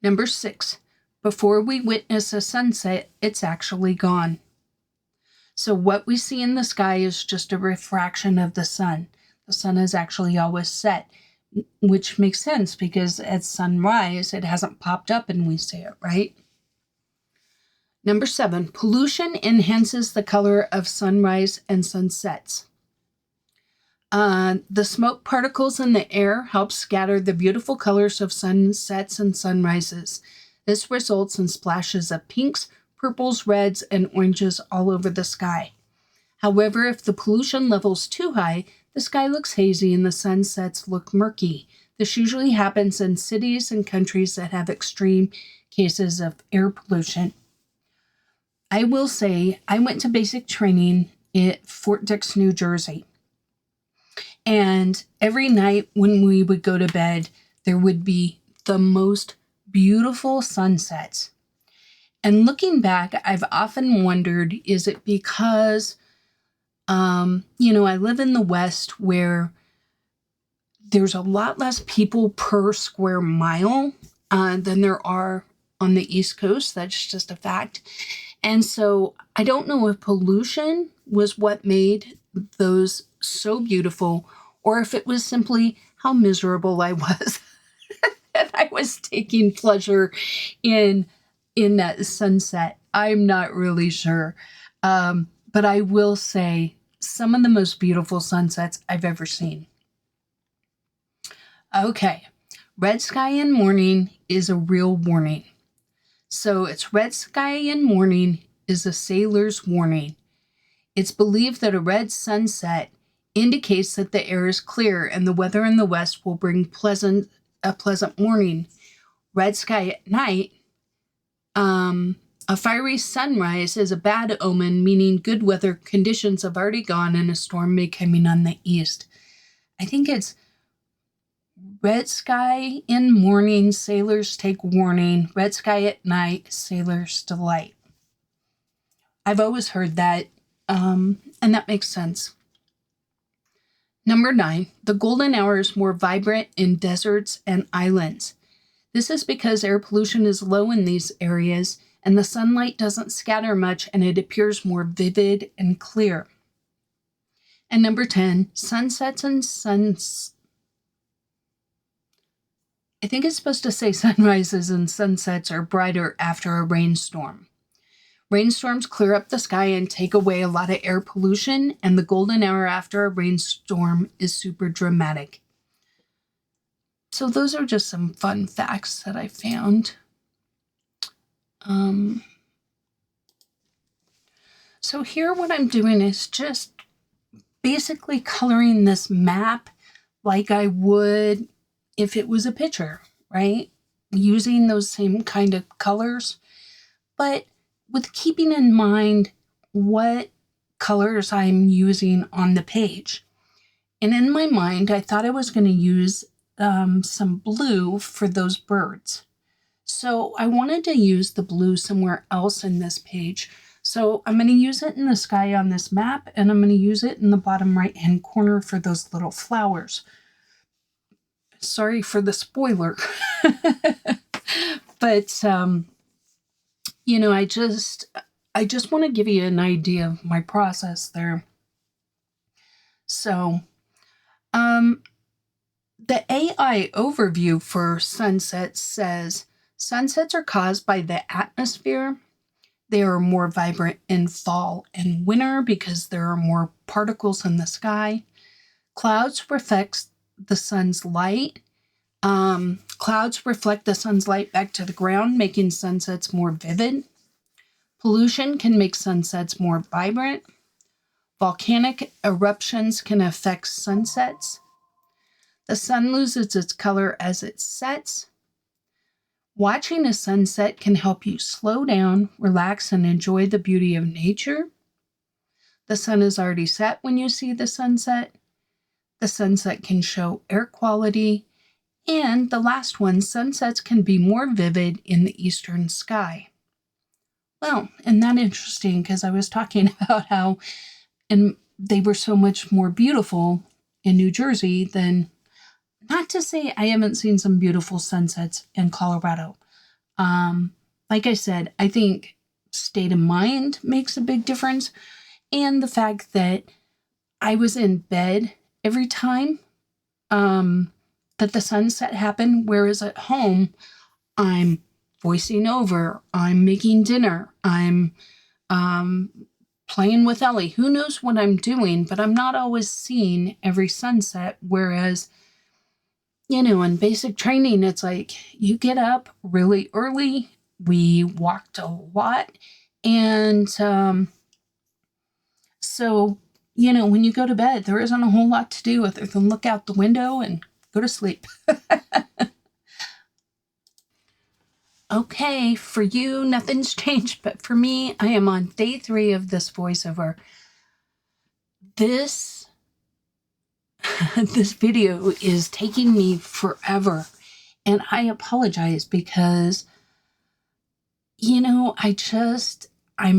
Number 6, before we witness a sunset, it's actually gone. So what we see in the sky is just a refraction of the sun. The sun is actually always set, which makes sense because at sunrise, it hasn't popped up and we see it, right? Number 7, pollution enhances the color of sunrise and sunsets. The smoke particles in the air help scatter the beautiful colors of sunsets and sunrises. This results in splashes of pinks, purples, reds, and oranges all over the sky. However, if the pollution level's too high, the sky looks hazy and the sunsets look murky. This usually happens in cities and countries that have extreme cases of air pollution. I will say I went to basic training at Fort Dix, New Jersey. And every night when we would go to bed, there would be the most beautiful sunsets. And looking back, I've often wondered, is it because, I live in the West where there's a lot less people per square mile than there are on the East Coast. That's just a fact. And so I don't know if pollution was what made those so beautiful, or if it was simply how miserable I was. And I was taking pleasure in that sunset. I'm not really sure. But I will say some of the most beautiful sunsets I've ever seen. Okay, red sky in morning is a real warning. So it's red sky in morning is a sailor's warning. It's believed that a red sunset indicates that the air is clear and the weather in the west will bring a pleasant morning. Red sky at night, a fiery sunrise is a bad omen, meaning good weather conditions have already gone and a storm may be coming on the east. I think it's red sky in morning, sailors take warning. Red sky at night, sailors delight. I've always heard that, and that makes sense. Number 9, the golden hour is more vibrant in deserts and islands. This is because air pollution is low in these areas and the sunlight doesn't scatter much and it appears more vivid and clear. And number 10, sunsets and I think it's supposed to say sunrises and sunsets are brighter after a rainstorm. Rainstorms clear up the sky and take away a lot of air pollution, and the golden hour after a rainstorm is super dramatic. So those are just some fun facts that I found. So here what I'm doing is just basically coloring this map like I would if it was a picture, right? Using those same kind of colors, but with keeping in mind what colors I'm using on the page. And in my mind, I thought I was going to use some blue for those birds. So I wanted to use the blue somewhere else in this page. So I'm going to use it in the sky on this map, and I'm going to use it in the bottom right-hand corner for those little flowers. Sorry for the spoiler. But, I just want to give you an idea of my process there. So, the AI overview for sunsets says, sunsets are caused by the atmosphere. They are more vibrant in fall and winter because there are more particles in the sky. Clouds reflect the sun's light. Clouds reflect the sun's light back to the ground, making sunsets more vivid. Pollution can make sunsets more vibrant. Volcanic eruptions can affect sunsets. The sun loses its color as it sets. Watching a sunset can help you slow down, relax, and enjoy the beauty of nature. The sun is already set when you see the sunset. The sunset can show air quality. And the last one, sunsets can be more vivid in the eastern sky. Well, isn't that interesting? Because I was talking about how they were so much more beautiful in New Jersey than, not to say I haven't seen some beautiful sunsets in Colorado. Like I said, I think state of mind makes a big difference. And the fact that I was in bed every time that the sunset happened, whereas at home, I'm voicing over, I'm making dinner, I'm playing with Ellie. Who knows what I'm doing, but I'm not always seeing every sunset. Whereas, in basic training, it's like you get up really early. We walked a lot. And so, when you go to bed, there isn't a whole lot to do other than look out the window and go to sleep. Okay, for you, nothing's changed, but for me, I am on day 3 of this voiceover. This video is taking me forever, and I apologize because, I'm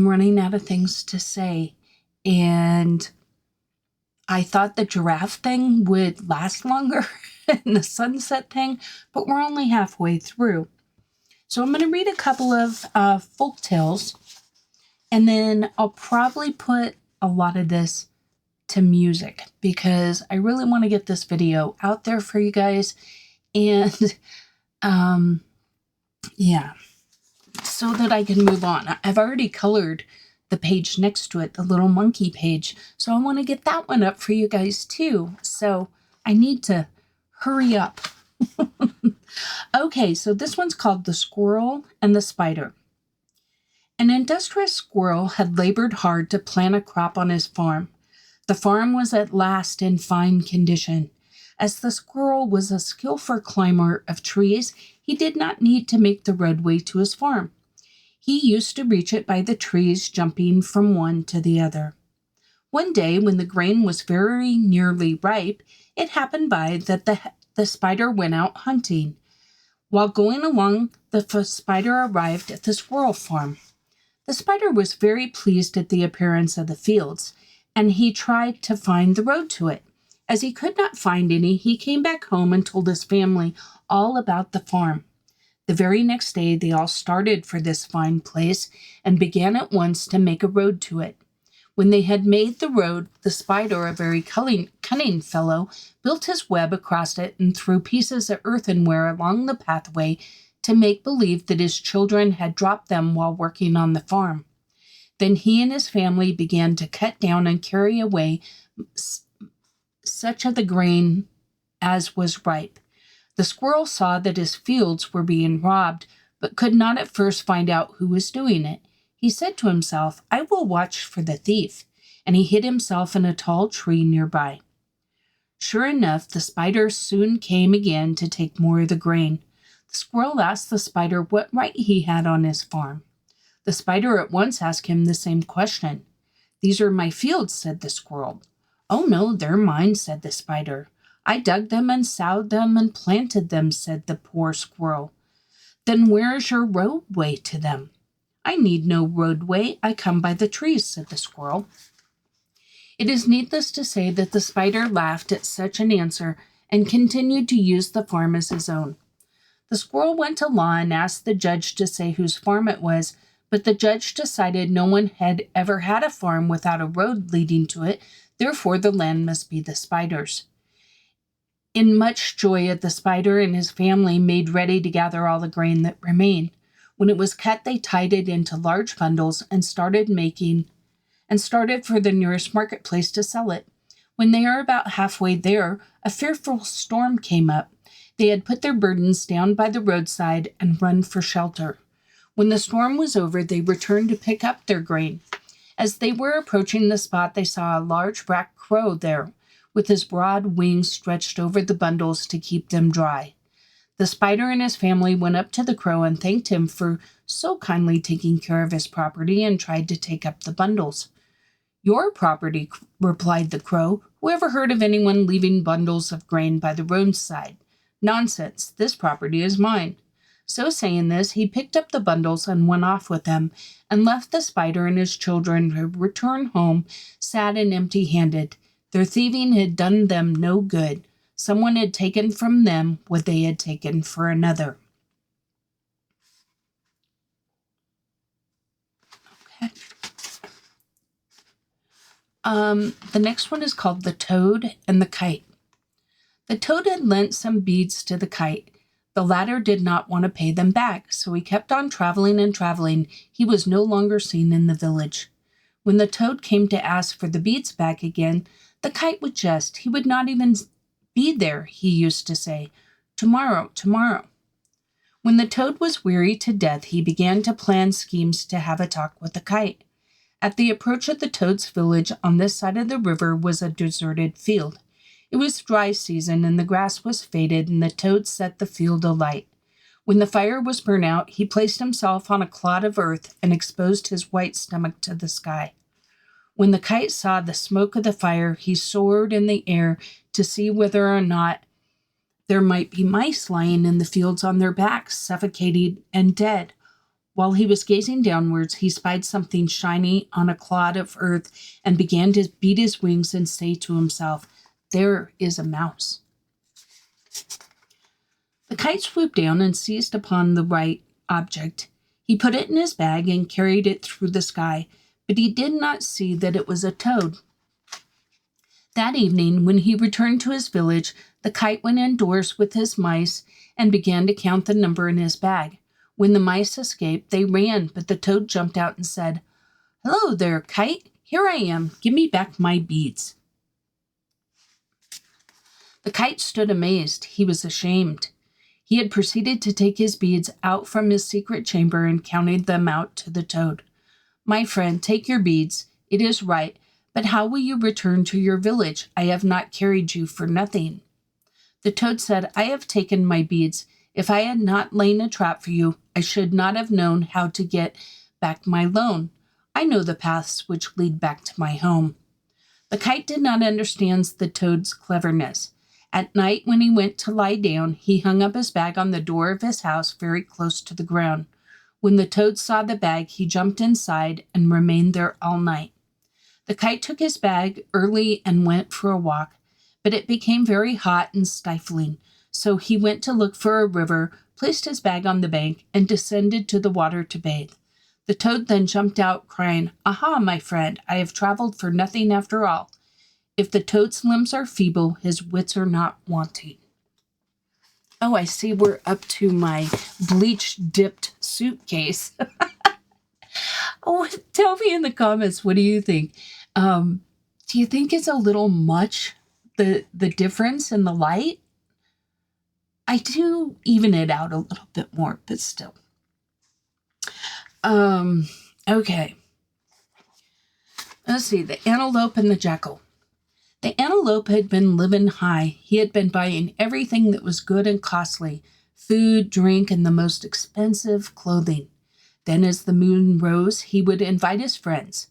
running out of things to say, and I thought the giraffe thing would last longer and the sunset thing, but we're only halfway through. So I'm going to read a couple of folk tales, and then I'll probably put a lot of this to music because I really want to get this video out there for you guys. And yeah, so that I can move on. I've already colored the page next to it, the little monkey page. So I want to get that one up for you guys too. So I need to hurry up. Okay, so this one's called The Squirrel and the Spider. An industrious squirrel had labored hard to plant a crop on his farm. The farm was at last in fine condition. As the squirrel was a skillful climber of trees, he did not need to make the roadway to his farm. He used to reach it by the trees, jumping from one to the other. One day, when the grain was very nearly ripe, it happened that the spider went out hunting. While going along, the spider arrived at the squirrel farm. The spider was very pleased at the appearance of the fields, and he tried to find the road to it. As he could not find any, he came back home and told his family all about the farm. The very next day, they all started for this fine place and began at once to make a road to it. When they had made the road, the spider, a very cunning fellow, built his web across it and threw pieces of earthenware along the pathway to make believe that his children had dropped them while working on the farm. Then he and his family began to cut down and carry away such of the grain as was ripe. The squirrel saw that his fields were being robbed, but could not at first find out who was doing it. He said to himself, "I will watch for the thief," and he hid himself in a tall tree nearby. Sure enough, the spider soon came again to take more of the grain. The squirrel asked the spider what right he had on his farm. The spider at once asked him the same question. "These are my fields," said the squirrel. "Oh no, they're mine," said the spider. "I dug them and sowed them and planted them," said the poor squirrel. "Then where is your roadway to them?" "I need no roadway. I come by the trees," said the squirrel. It is needless to say that the spider laughed at such an answer and continued to use the farm as his own. The squirrel went to law and asked the judge to say whose farm it was, but the judge decided no one had ever had a farm without a road leading to it, therefore the land must be the spider's. In much joy, the spider and his family made ready to gather all the grain that remained. When it was cut, they tied it into large bundles and started for the nearest marketplace to sell it. When they were about halfway there, a fearful storm came up. They had put their burdens down by the roadside and run for shelter. When the storm was over, they returned to pick up their grain. As they were approaching the spot, they saw a large black crow there, with his broad wings stretched over the bundles to keep them dry. The spider and his family went up to the crow and thanked him for so kindly taking care of his property and tried to take up the bundles. "Your property," replied the crow. "Who ever heard of anyone leaving bundles of grain by the roadside? Nonsense, this property is mine." So saying this, he picked up the bundles and went off with them, and left the spider and his children to return home sad and empty-handed. Their thieving had done them no good. Someone had taken from them what they had taken for another. Okay. The next one is called The Toad and the Kite. The toad had lent some beads to the kite. The latter did not want to pay them back, so he kept on traveling and traveling. He was no longer seen in the village. When the toad came to ask for the beads back again, the kite would jest. He would not even be there, he used to say. Tomorrow, tomorrow. When the toad was weary to death, he began to plan schemes to have a talk with the kite. At the approach of the toad's village on this side of the river was a deserted field. It was dry season, and the grass was faded, and the toad set the field alight. When the fire was burnt out, he placed himself on a clod of earth and exposed his white stomach to the sky. When the kite saw the smoke of the fire, he soared in the air to see whether or not there might be mice lying in the fields on their backs, suffocated and dead. While he was gazing downwards, he spied something shiny on a clod of earth and began to beat his wings and say to himself, "There is a mouse." The kite swooped down and seized upon the right object. He put it in his bag and carried it through the sky, but he did not see that it was a toad. That evening, when he returned to his village, the kite went indoors with his mice and began to count the number in his bag. When the mice escaped, they ran, but the toad jumped out and said, "Hello there, Kite. Here I am. Give me back my beads." The kite stood amazed. He was ashamed. He had proceeded to take his beads out from his secret chamber and counted them out to the toad. "My friend, take your beads. It is right. But how will you return to your village? I have not carried you for nothing." The toad said, "I have taken my beads. If I had not lain a trap for you, I should not have known how to get back my loan. I know the paths which lead back to my home." The kite did not understand the toad's cleverness. At night, when he went to lie down, he hung up his bag on the door of his house very close to the ground. When the toad saw the bag, he jumped inside and remained there all night. The kite took his bag early and went for a walk, but it became very hot and stifling, so he went to look for a river, placed his bag on the bank, and descended to the water to bathe. The toad then jumped out, crying, "Aha, my friend, I have traveled for nothing after all. If the toad's limbs are feeble, his wits are not wanting." Oh, I see we're up to my bleach-dipped suitcase. Oh, tell me in the comments, what do you think? Do you think it's a little much, the difference in the light? I do even it out a little bit more, but still. Okay. Let's see, the antelope and the jackal. The antelope had been living high. He had been buying everything that was good and costly, food, drink, and the most expensive clothing. Then as the moon rose, he would invite his friends.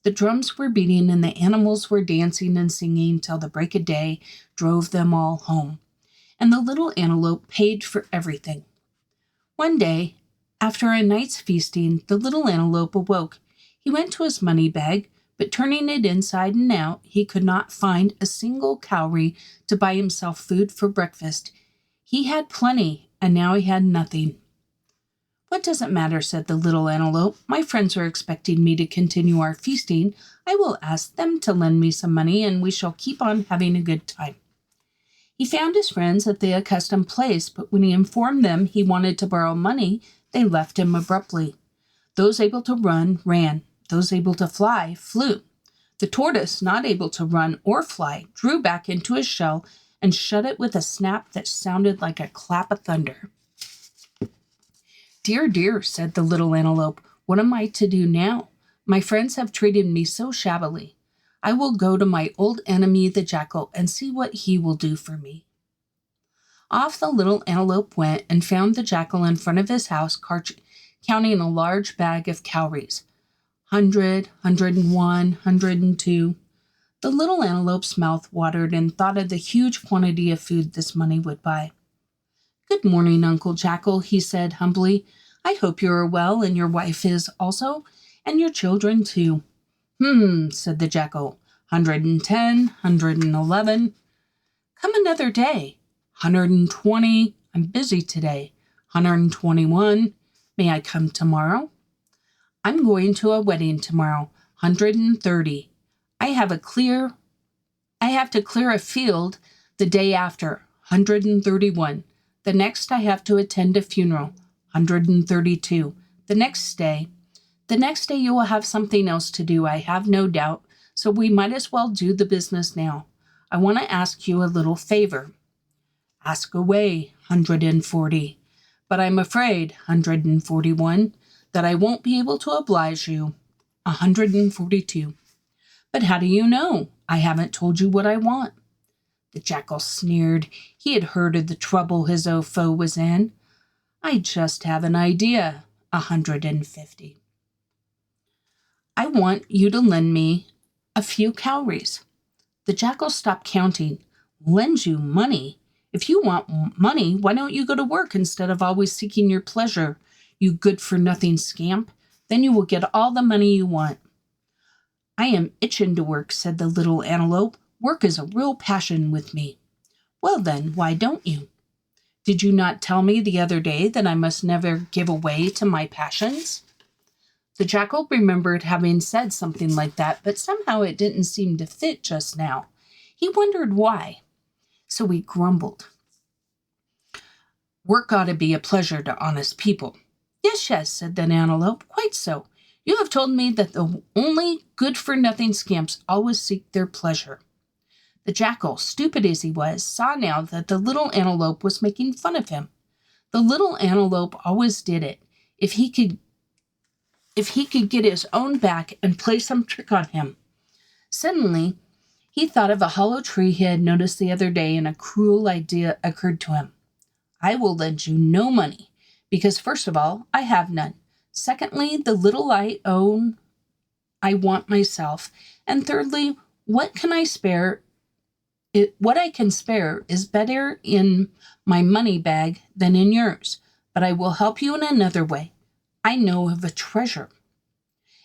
The drums were beating and the animals were dancing and singing till the break of day drove them all home. And the little antelope paid for everything. One day, after a night's feasting, the little antelope awoke. He went to his money bag, but turning it inside and out, he could not find a single cowrie to buy himself food for breakfast. He had plenty, and now he had nothing. "What does it matter?" said the little antelope. "My friends are expecting me to continue our feasting. I will ask them to lend me some money, and we shall keep on having a good time." He found his friends at the accustomed place, but when he informed them he wanted to borrow money, they left him abruptly. Those able to run, ran. Those able to fly, flew. The tortoise, not able to run or fly, drew back into his shell and shut it with a snap that sounded like a clap of thunder. "Dear, dear," said the little antelope, "what am I to do now? My friends have treated me so shabbily. I will go to my old enemy, the jackal, and see what he will do for me." Off the little antelope went and found the jackal in front of his house, counting a large bag of cowries. 100, 101, 102. The little antelope's mouth watered and thought of the huge quantity of food this money would buy. "Good morning, Uncle Jackal," he said humbly. "I hope you are well, and your wife is also, and your children too." Said the jackal. 110, 111. "Come another day." 120. "I'm busy today." 121. "May I come tomorrow?" "I'm going to a wedding tomorrow." 130. I have to clear a field the day after." 131. The next I have to attend a funeral, 132. The next day you will have something else to do, I have no doubt, so we might as well do the business now. I want to ask you a little favor. Ask away, 140. But I'm afraid, 141, that I won't be able to oblige you, 142. But how do you know? I haven't told you what I want. The jackal sneered. He had heard of the trouble his old foe was in. I just have an idea, 150. I want you to lend me a few cowries. The jackal stopped counting. Lend you money? If you want money, why don't you go to work instead of always seeking your pleasure, you good-for-nothing scamp? Then you will get all the money you want. I am itching to work, said the little antelope. Work is a real passion with me. Well then, why don't you? Did you not tell me the other day that I must never give way to my passions? The jackal remembered having said something like that, but somehow it didn't seem to fit just now. He wondered why. So he grumbled. Work ought to be a pleasure to honest people. Yes, yes, said the antelope, quite so. You have told me that the only good-for-nothing scamps always seek their pleasure. The jackal, stupid as he was, saw now that the little antelope was making fun of him. The little antelope always did it. If he could get his own back and play some trick on him. Suddenly, he thought of a hollow tree he had noticed the other day, and a cruel idea occurred to him. I will lend you no money, because first of all, I have none. Secondly, the little I own, I want myself. And thirdly, what I can spare is better in my money bag than in yours. But I will help you in another way. I know of a treasure.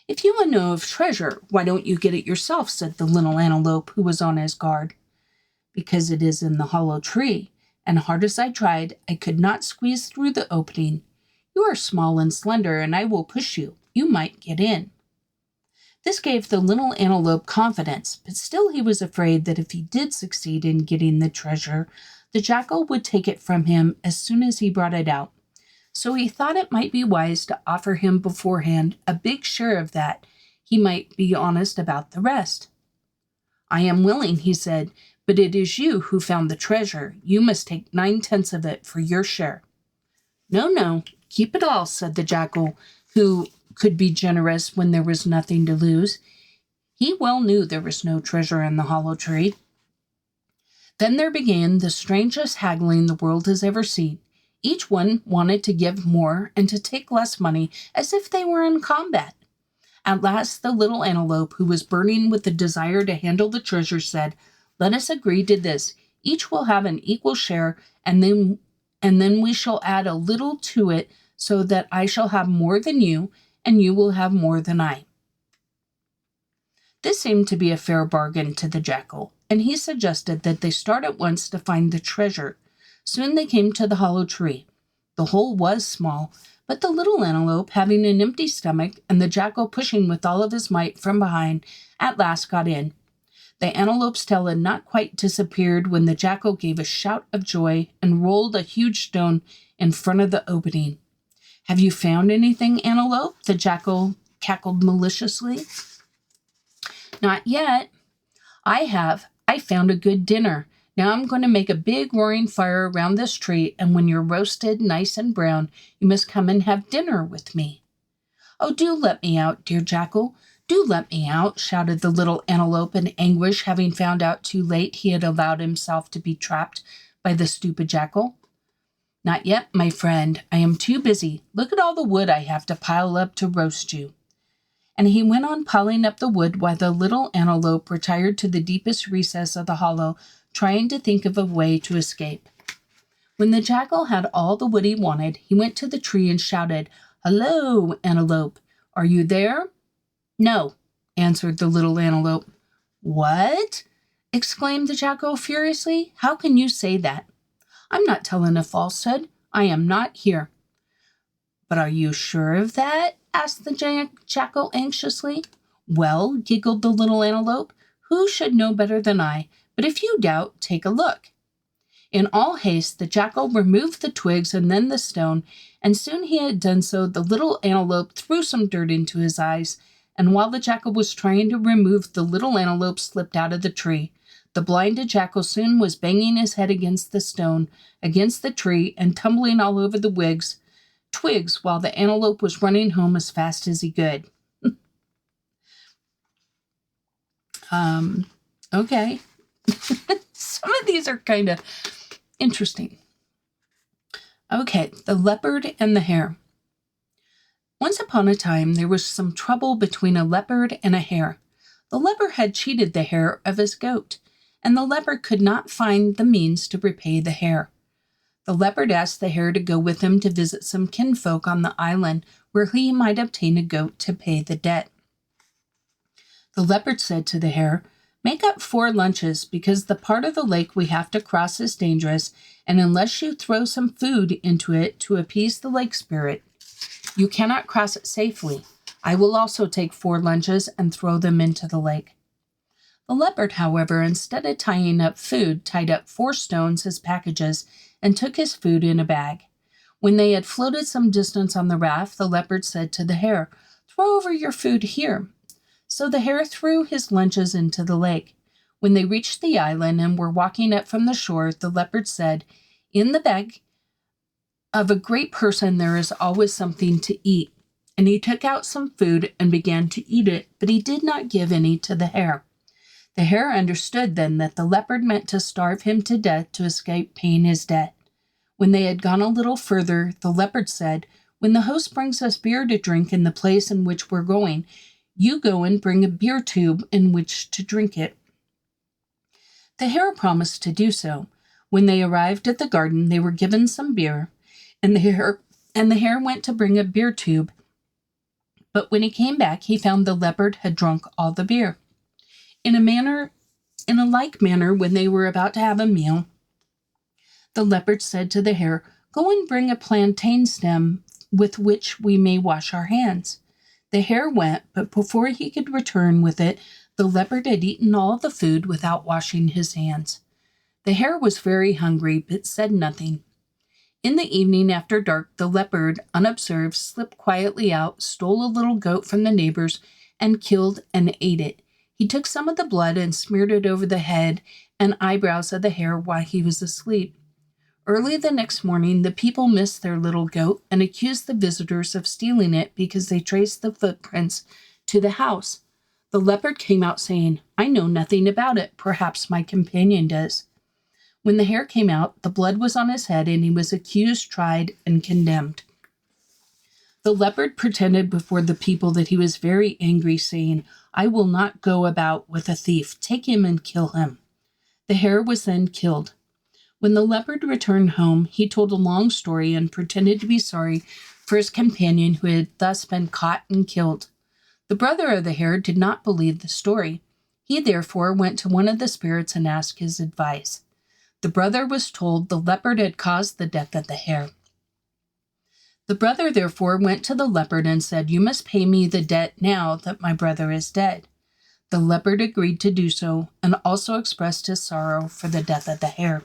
If you know of treasure, why don't you get it yourself, said the little antelope, who was on his guard. Because it is in the hollow tree, and hard as I tried, I could not squeeze through the opening. You are small and slender, and I will push you. You might get in. This gave the little antelope confidence, but still he was afraid that if he did succeed in getting the treasure, the jackal would take it from him as soon as he brought it out. So he thought it might be wise to offer him beforehand a big share of that. He might be honest about the rest. I am willing, he said, but it is you who found the treasure. You must take 9/10 of it for your share. No, keep it all, said the jackal, who could be generous when there was nothing to lose. He well knew there was no treasure in the hollow tree. Then there began the strangest haggling the world has ever seen. Each one wanted to give more and to take less money, as if they were in combat. At last the little antelope, who was burning with the desire to handle the treasure, said, Let us agree to this. Each will have an equal share, and then we shall add a little to it, so that I shall have more than you, and you will have more than I. This seemed to be a fair bargain to the jackal, and he suggested that they start at once to find the treasure. Soon they came to the hollow tree. The hole was small, but the little antelope, having an empty stomach, and the jackal pushing with all of his might from behind, at last got in. The antelope's tail had not quite disappeared when the jackal gave a shout of joy and rolled a huge stone in front of the opening. Have you found anything, Antelope? The jackal cackled maliciously. Not yet. I have. I found a good dinner. Now I'm going to make a big roaring fire around this tree, and when you're roasted nice and brown, you must come and have dinner with me. Oh, do let me out, dear jackal. Do let me out, shouted the little antelope in anguish, having found out too late he had allowed himself to be trapped by the stupid jackal. Not yet, my friend. I am too busy. Look at all the wood I have to pile up to roast you. And he went on piling up the wood while the little antelope retired to the deepest recess of the hollow, trying to think of a way to escape. When the jackal had all the wood he wanted, he went to the tree and shouted, "Hello, Antelope. Are you there?" "No," answered the little antelope. "What?" exclaimed the jackal furiously. "How can you say that? I'm not telling a falsehood. I am not here." "But are you sure of that?" asked the jackal anxiously. "Well," giggled the little antelope, "who should know better than I? But if you doubt, take a look." In all haste, the jackal removed the twigs and then the stone, and soon he had done so, the little antelope threw some dirt into his eyes, and while the jackal was trying to remove, the little antelope slipped out of the tree. The blinded jackal soon was banging his head against the stone, against the tree, and tumbling all over the twigs, while the antelope was running home as fast as he could. Okay. Some of these are kind of interesting. Okay, the leopard and the hare. Once upon a time, there was some trouble between a leopard and a hare. The leopard had cheated the hare of his goat, and the leopard could not find the means to repay the hare. The leopard asked the hare to go with him to visit some kinfolk on the island where he might obtain a goat to pay the debt. The leopard said to the hare, "Make up 4 lunches, because the part of the lake we have to cross is dangerous, and unless you throw some food into it to appease the lake spirit, you cannot cross it safely. I will also take 4 lunches and throw them into the lake." The leopard, however, instead of tying up food, tied up 4 stones as packages and took his food in a bag. When they had floated some distance on the raft, the leopard said to the hare, "Throw over your food here." So the hare threw his lunches into the lake. When they reached the island and were walking up from the shore, the leopard said, "In the bag of a great person there is always something to eat." And he took out some food and began to eat it, but he did not give any to the hare. The hare understood then that the leopard meant to starve him to death to escape paying his debt. When they had gone a little further, the leopard said, "When the host brings us beer to drink in the place in which we're going, you go and bring a beer tube in which to drink it." The hare promised to do so. When they arrived at the garden, they were given some beer, and the hare went to bring a beer tube. But when he came back, he found the leopard had drunk all the beer. In a like manner, when they were about to have a meal, the leopard said to the hare, "Go and bring a plantain stem with which we may wash our hands." The hare went, but before he could return with it, the leopard had eaten all the food without washing his hands. The hare was very hungry, but said nothing. In the evening after dark, the leopard, unobserved, slipped quietly out, stole a little goat from the neighbors, and killed and ate it. He took some of the blood and smeared it over the head and eyebrows of the hare while he was asleep. Early the next morning, the people missed their little goat and accused the visitors of stealing it because they traced the footprints to the house. The leopard came out saying, "I know nothing about it. Perhaps my companion does." When the hare came out, the blood was on his head and he was accused, tried, and condemned. The leopard pretended before the people that he was very angry, saying, "I will not go about with a thief. Take him and kill him." The hare was then killed. When the leopard returned home, he told a long story and pretended to be sorry for his companion who had thus been caught and killed. The brother of the hare did not believe the story. He therefore went to one of the spirits and asked his advice. The brother was told the leopard had caused the death of the hare. The brother therefore went to the leopard and said, "You must pay me the debt now that my brother is dead." The leopard agreed to do so and also expressed his sorrow for the death of the hare.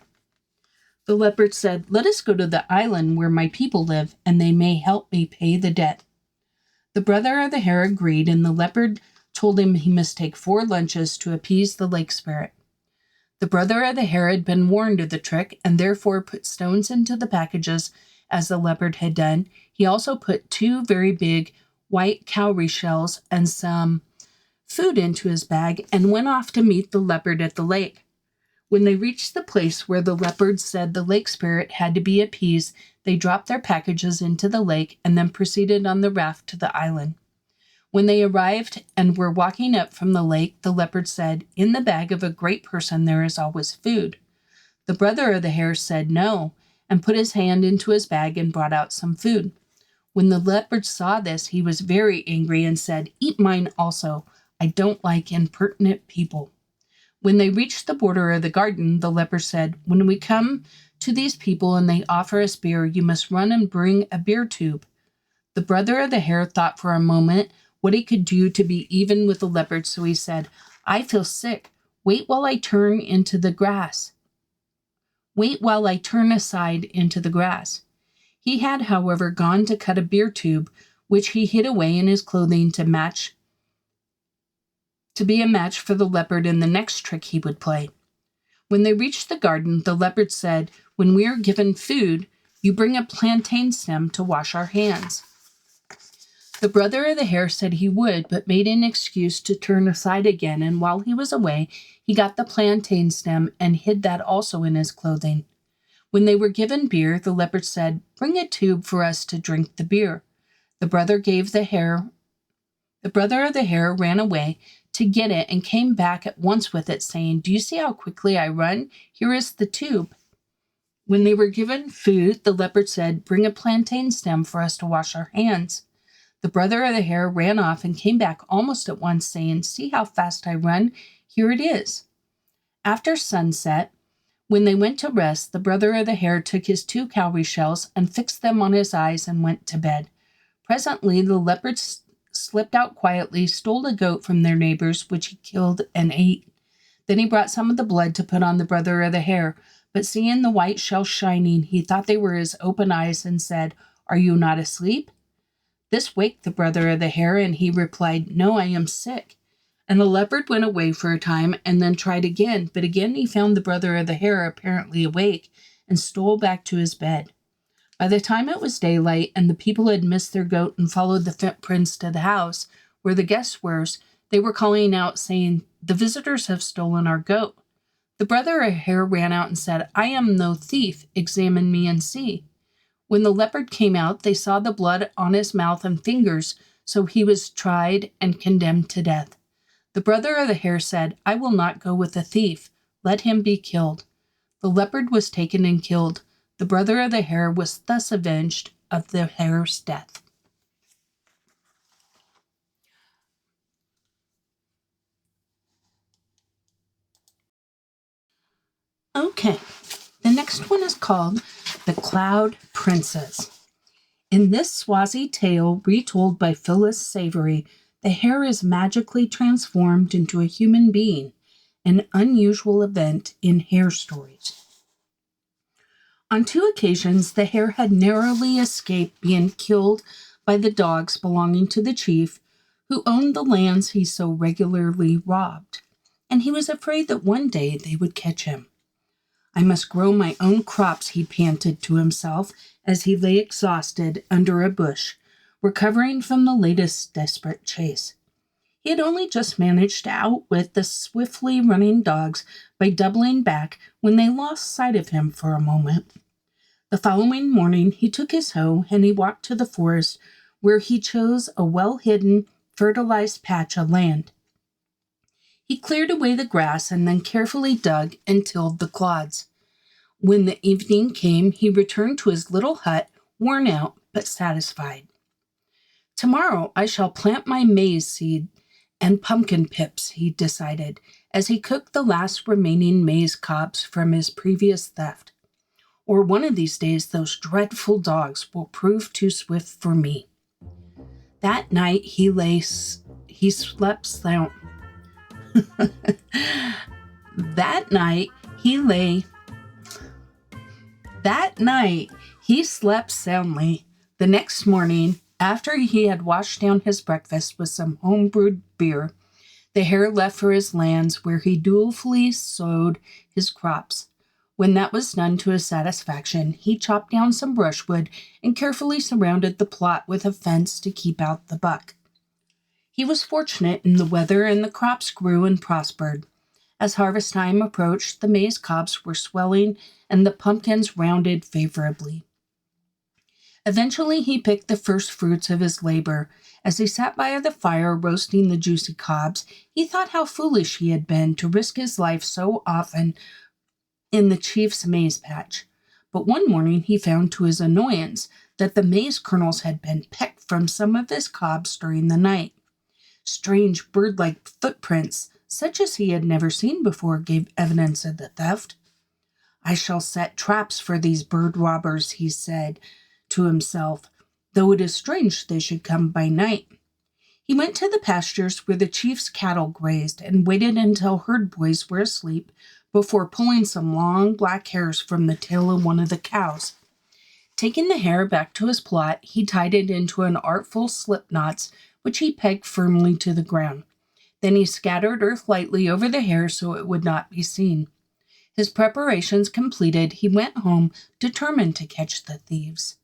The leopard said, "Let us go to the island where my people live, and they may help me pay the debt." The brother of the hare agreed, and the leopard told him he must take 4 lunches to appease the lake spirit. The brother of the hare had been warned of the trick and therefore put stones into the packages as the leopard had done. He also put 2 very big white cowrie shells and some food into his bag and went off to meet the leopard at the lake. When they reached the place where the leopard said the lake spirit had to be appeased, they dropped their packages into the lake and then proceeded on the raft to the island. When they arrived and were walking up from the lake, the leopard said, "In the bag of a great person there is always food." The brother of the hare said no, and put his hand into his bag and brought out some food. When the leopard saw this, he was very angry and said, "Eat mine also. I don't like impertinent people." When they reached the border of the garden, the leopard said, "When we come to these people and they offer us beer, you must run and bring a beer tube." The brother of the hare thought for a moment what he could do to be even with the leopard, so he said, "I feel sick. Wait while I turn into the grass." Wait while I turn aside into the grass." He had, however, gone to cut a beer tube, which he hid away in his clothing to be a match for the leopard in the next trick he would play. When they reached the garden, the leopard said, "When we are given food, you bring a plantain stem to wash our hands." The brother of the hare said he would, but made an excuse to turn aside again, and while he was away, he got the plantain stem and hid that also in his clothing. When they were given beer, the leopard said, "Bring a tube for us to drink the beer." The brother of the hare ran away to get it and came back at once with it, saying, "Do you see how quickly I run? Here is the tube." When they were given food, the leopard said, "Bring a plantain stem for us to wash our hands." The brother of the hare ran off and came back almost at once, saying, "See how fast I run? Here it is." After sunset, when they went to rest, the brother of the hare took his 2 cowrie shells and fixed them on his eyes and went to bed. Presently, the leopard slipped out quietly, stole a goat from their neighbors, which he killed and ate. Then he brought some of the blood to put on the brother of the hare, but seeing the white shells shining, he thought they were his open eyes and said, "Are you not asleep?" This waked the brother of the hare, and he replied, "No, I am sick." And the leopard went away for a time and then tried again, but again he found the brother of the hare apparently awake and stole back to his bed. By the time it was daylight and the people had missed their goat and followed the footprints to the house where the guests were, they were calling out, saying, "The visitors have stolen our goat." The brother of the hare ran out and said, "I am no thief. Examine me and see." When the leopard came out, they saw the blood on his mouth and fingers, so he was tried and condemned to death. The brother of the hare said, "I will not go with the thief. Let him be killed." The leopard was taken and killed. The brother of the hare was thus avenged of the hare's death. Okay, the next one is called The Cloud Princess. In this Swazi tale, retold by Phyllis Savory, the hare is magically transformed into a human being, an unusual event in hare stories. On 2 occasions, the hare had narrowly escaped being killed by the dogs belonging to the chief, who owned the lands he so regularly robbed, and he was afraid that one day they would catch him. "I must grow my own crops," he panted to himself as he lay exhausted under a bush, recovering from the latest desperate chase. He had only just managed to outwit the swiftly running dogs by doubling back when they lost sight of him for a moment. The following morning, he took his hoe and he walked to the forest, where he chose a well-hidden, fertilized patch of land. He cleared away the grass and then carefully dug and tilled the clods. When the evening came, he returned to his little hut, worn out but satisfied. "Tomorrow I shall plant my maize seed and pumpkin pips," he decided, as he cooked the last remaining maize cobs from his previous theft. "Or one of these days those dreadful dogs will prove too swift for me." That night he slept sound. That night he slept soundly. The next morning, after he had washed down his breakfast with some home-brewed beer, the hare left for his lands, where he dutifully sowed his crops. When that was done to his satisfaction, he chopped down some brushwood and carefully surrounded the plot with a fence to keep out the buck. He was fortunate in the weather, and the crops grew and prospered. As harvest time approached, the maize cobs were swelling and the pumpkins rounded favorably. Eventually, he picked the first fruits of his labor. As he sat by the fire roasting the juicy cobs, he thought how foolish he had been to risk his life so often in the chief's maize patch. But one morning he found to his annoyance that the maize kernels had been pecked from some of his cobs during the night. Strange bird-like footprints, such as he had never seen before, gave evidence of the theft. "I shall set traps for these bird robbers," he said to himself, "though it is strange they should come by night." He went to the pastures where the chief's cattle grazed and waited until herd boys were asleep before pulling some long black hairs from the tail of one of the cows. Taking the hair back to his plot, he tied it into an artful slip knots, which he pegged firmly to the ground. Then he scattered earth lightly over the hair so it would not be seen. His preparations completed, he went home, determined to catch the thieves.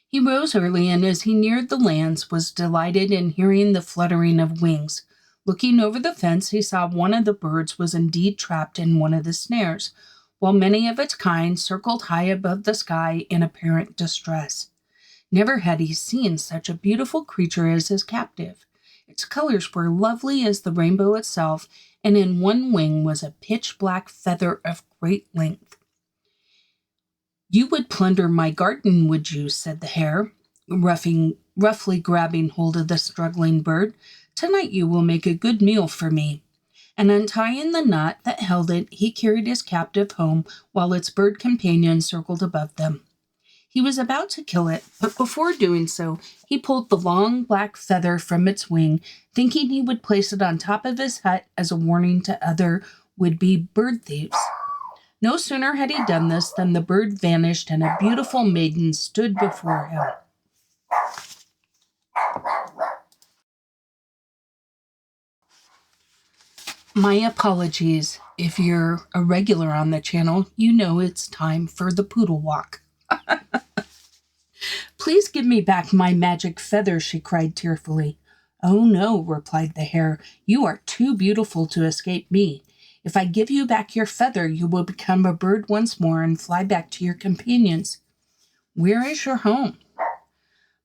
He rose early, and as he neared the lands, was delighted in hearing the fluttering of wings. Looking over the fence, he saw one of the birds was indeed trapped in one of the snares, while many of its kind circled high above the sky in apparent distress. Never had he seen such a beautiful creature as his captive. Its colors were lovely as the rainbow itself, and in one wing was a pitch-black feather of great length. "You would plunder my garden, would you?" said the hare, roughly grabbing hold of the struggling bird. "Tonight you will make a good meal for me." And untying the knot that held it, he carried his captive home while its bird companion circled above them. He was about to kill it, but before doing so, he pulled the long black feather from its wing, thinking he would place it on top of his hut as a warning to other would-be bird thieves. No sooner had he done this than the bird vanished and a beautiful maiden stood before him. My apologies. If you're a regular on the channel, you know it's time for the poodle walk. "Please give me back my magic feather," she cried tearfully. "Oh no," replied the hare, "you are too beautiful to escape me. If I give you back your feather, you will become a bird once more and fly back to your companions. Where is your home?"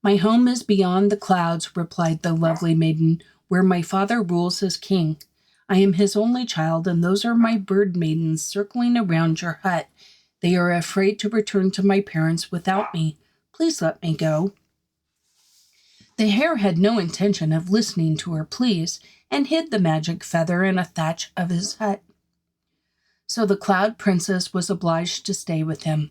"My home is beyond the clouds," replied the lovely maiden, "where my father rules as king. I am his only child, and those are my bird maidens circling around your hut. They are afraid to return to my parents without me. Please let me go." The hare had no intention of listening to her pleas, and hid the magic feather in a thatch of his hut. So the Cloud Princess was obliged to stay with him.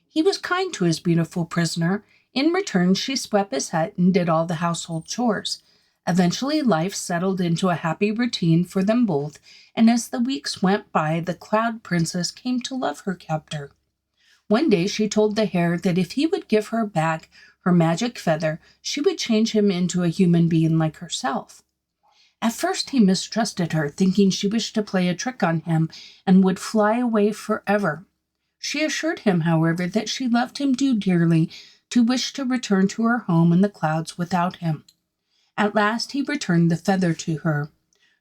He was kind to his beautiful prisoner. In return, she swept his hut and did all the household chores. Eventually, life settled into a happy routine for them both, and as the weeks went by, the Cloud Princess came to love her captor. One day she told the hare that if he would give her back her magic feather, she would change him into a human being like herself. At first he mistrusted her, thinking she wished to play a trick on him and would fly away forever. She assured him, however, that she loved him too dearly to wish to return to her home in the clouds without him. At last he returned the feather to her.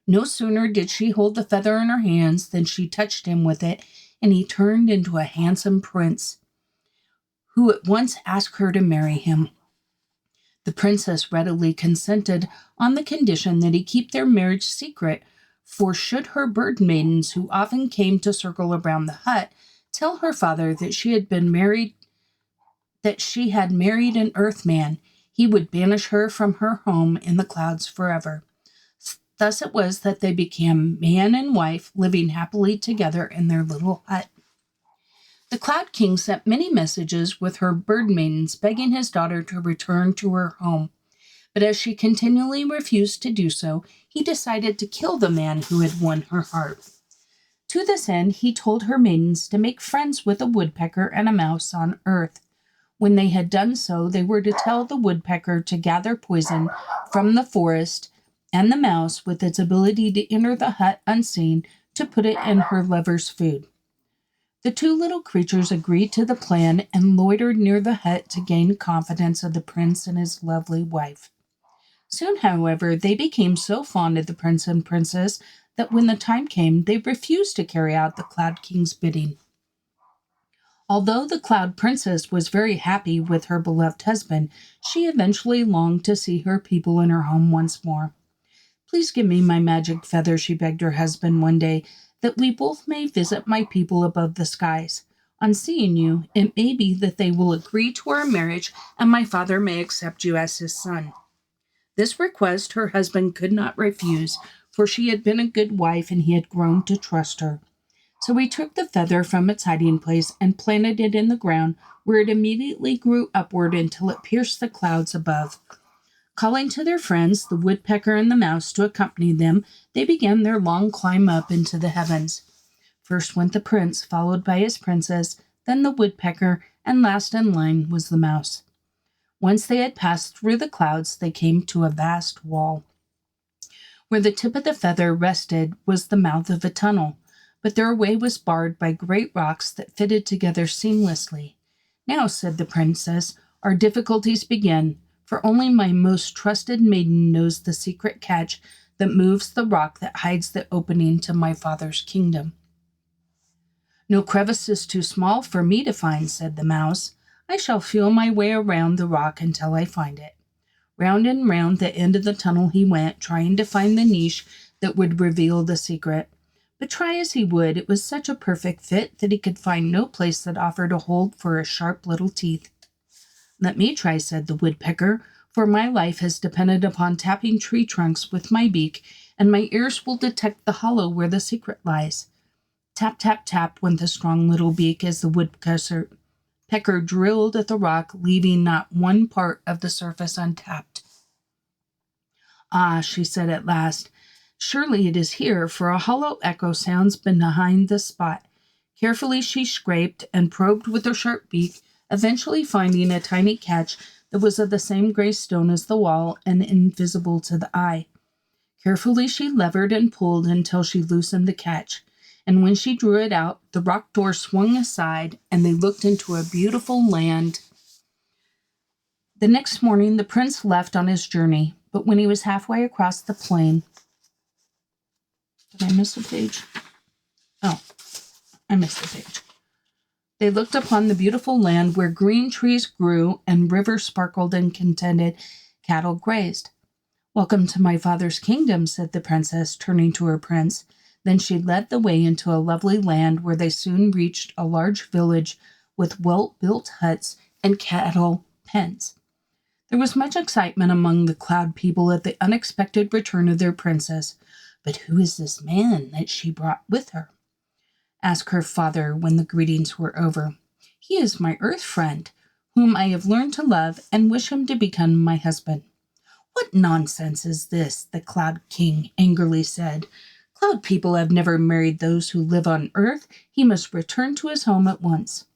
No sooner did she hold the feather in her hands than she touched him with it, and he turned into a handsome prince, who at once asked her to marry him. The princess readily consented on the condition that he keep their marriage secret, for should her bird maidens, who often came to circle around the hut, tell her father that she had married an earthman, he would banish her from her home in the clouds forever. Thus it was that they became man and wife, living happily together in their little hut. The Cloud King sent many messages with her bird maidens, begging his daughter to return to her home. But as she continually refused to do so, he decided to kill the man who had won her heart. To this end, he told her maidens to make friends with a woodpecker and a mouse on earth. When they had done so, they were to tell the woodpecker to gather poison from the forest, and the mouse, with its ability to enter the hut unseen, to put it in her lover's food. The two little creatures agreed to the plan and loitered near the hut to gain confidence of the prince and his lovely wife. Soon, however, they became so fond of the prince and princess that when the time came, they refused to carry out the Cloud King's bidding. Although the Cloud Princess was very happy with her beloved husband, she eventually longed to see her people in her home once more. "Please give me my magic feather," she begged her husband one day, "that we both may visit my people above the skies. On seeing you, it may be that they will agree to our marriage and my father may accept you as his son." This request her husband could not refuse, for she had been a good wife and he had grown to trust her. So he took the feather from its hiding place and planted it in the ground, where it immediately grew upward until it pierced the clouds above. Calling to their friends, the woodpecker and the mouse, to accompany them, they began their long climb up into the heavens. First went the prince, followed by his princess, then the woodpecker, and last in line was the mouse. Once they had passed through the clouds, they came to a vast wall. Where the tip of the feather rested was the mouth of a tunnel, but their way was barred by great rocks that fitted together seamlessly. Now, said the princess, our difficulties begin, for only my most trusted maiden knows the secret catch that moves the rock that hides the opening to my father's kingdom. No crevice is too small for me to find, said the mouse. I shall feel my way around the rock until I find it. Round and round the end of the tunnel he went, trying to find the niche that would reveal the secret. But try as he would, it was such a perfect fit that he could find no place that offered a hold for his sharp little teeth. Let me try, said the woodpecker, for my life has depended upon tapping tree trunks with my beak, and my ears will detect the hollow where the secret lies. Tap, tap, tap went the strong little beak as the woodpecker drilled at the rock, leaving not one part of the surface untapped. Ah, she said at last, surely it is here, for a hollow echo sounds behind the spot. Carefully she scraped and probed with her sharp beak, eventually finding a tiny catch that was of the same gray stone as the wall and invisible to the eye. Carefully she levered and pulled until she loosened the catch, and when she drew it out, the rock door swung aside, and they looked into a beautiful land. The next morning the prince left on his journey, but when he was halfway across the plain... Did I miss a page? Oh, I missed a page. They looked upon the beautiful land where green trees grew and rivers sparkled and contented cattle grazed. Welcome to my father's kingdom, said the princess, turning to her prince. Then she led the way into a lovely land where they soon reached a large village with well-built huts and cattle pens. There was much excitement among the cloud people at the unexpected return of their princess. But who is this man that she brought with her? Asked her father when the greetings were over. He is my earth friend, whom I have learned to love and wish him to become my husband. What nonsense is this? The Cloud King angrily said. Cloud people have never married those who live on earth. He must return to his home at once.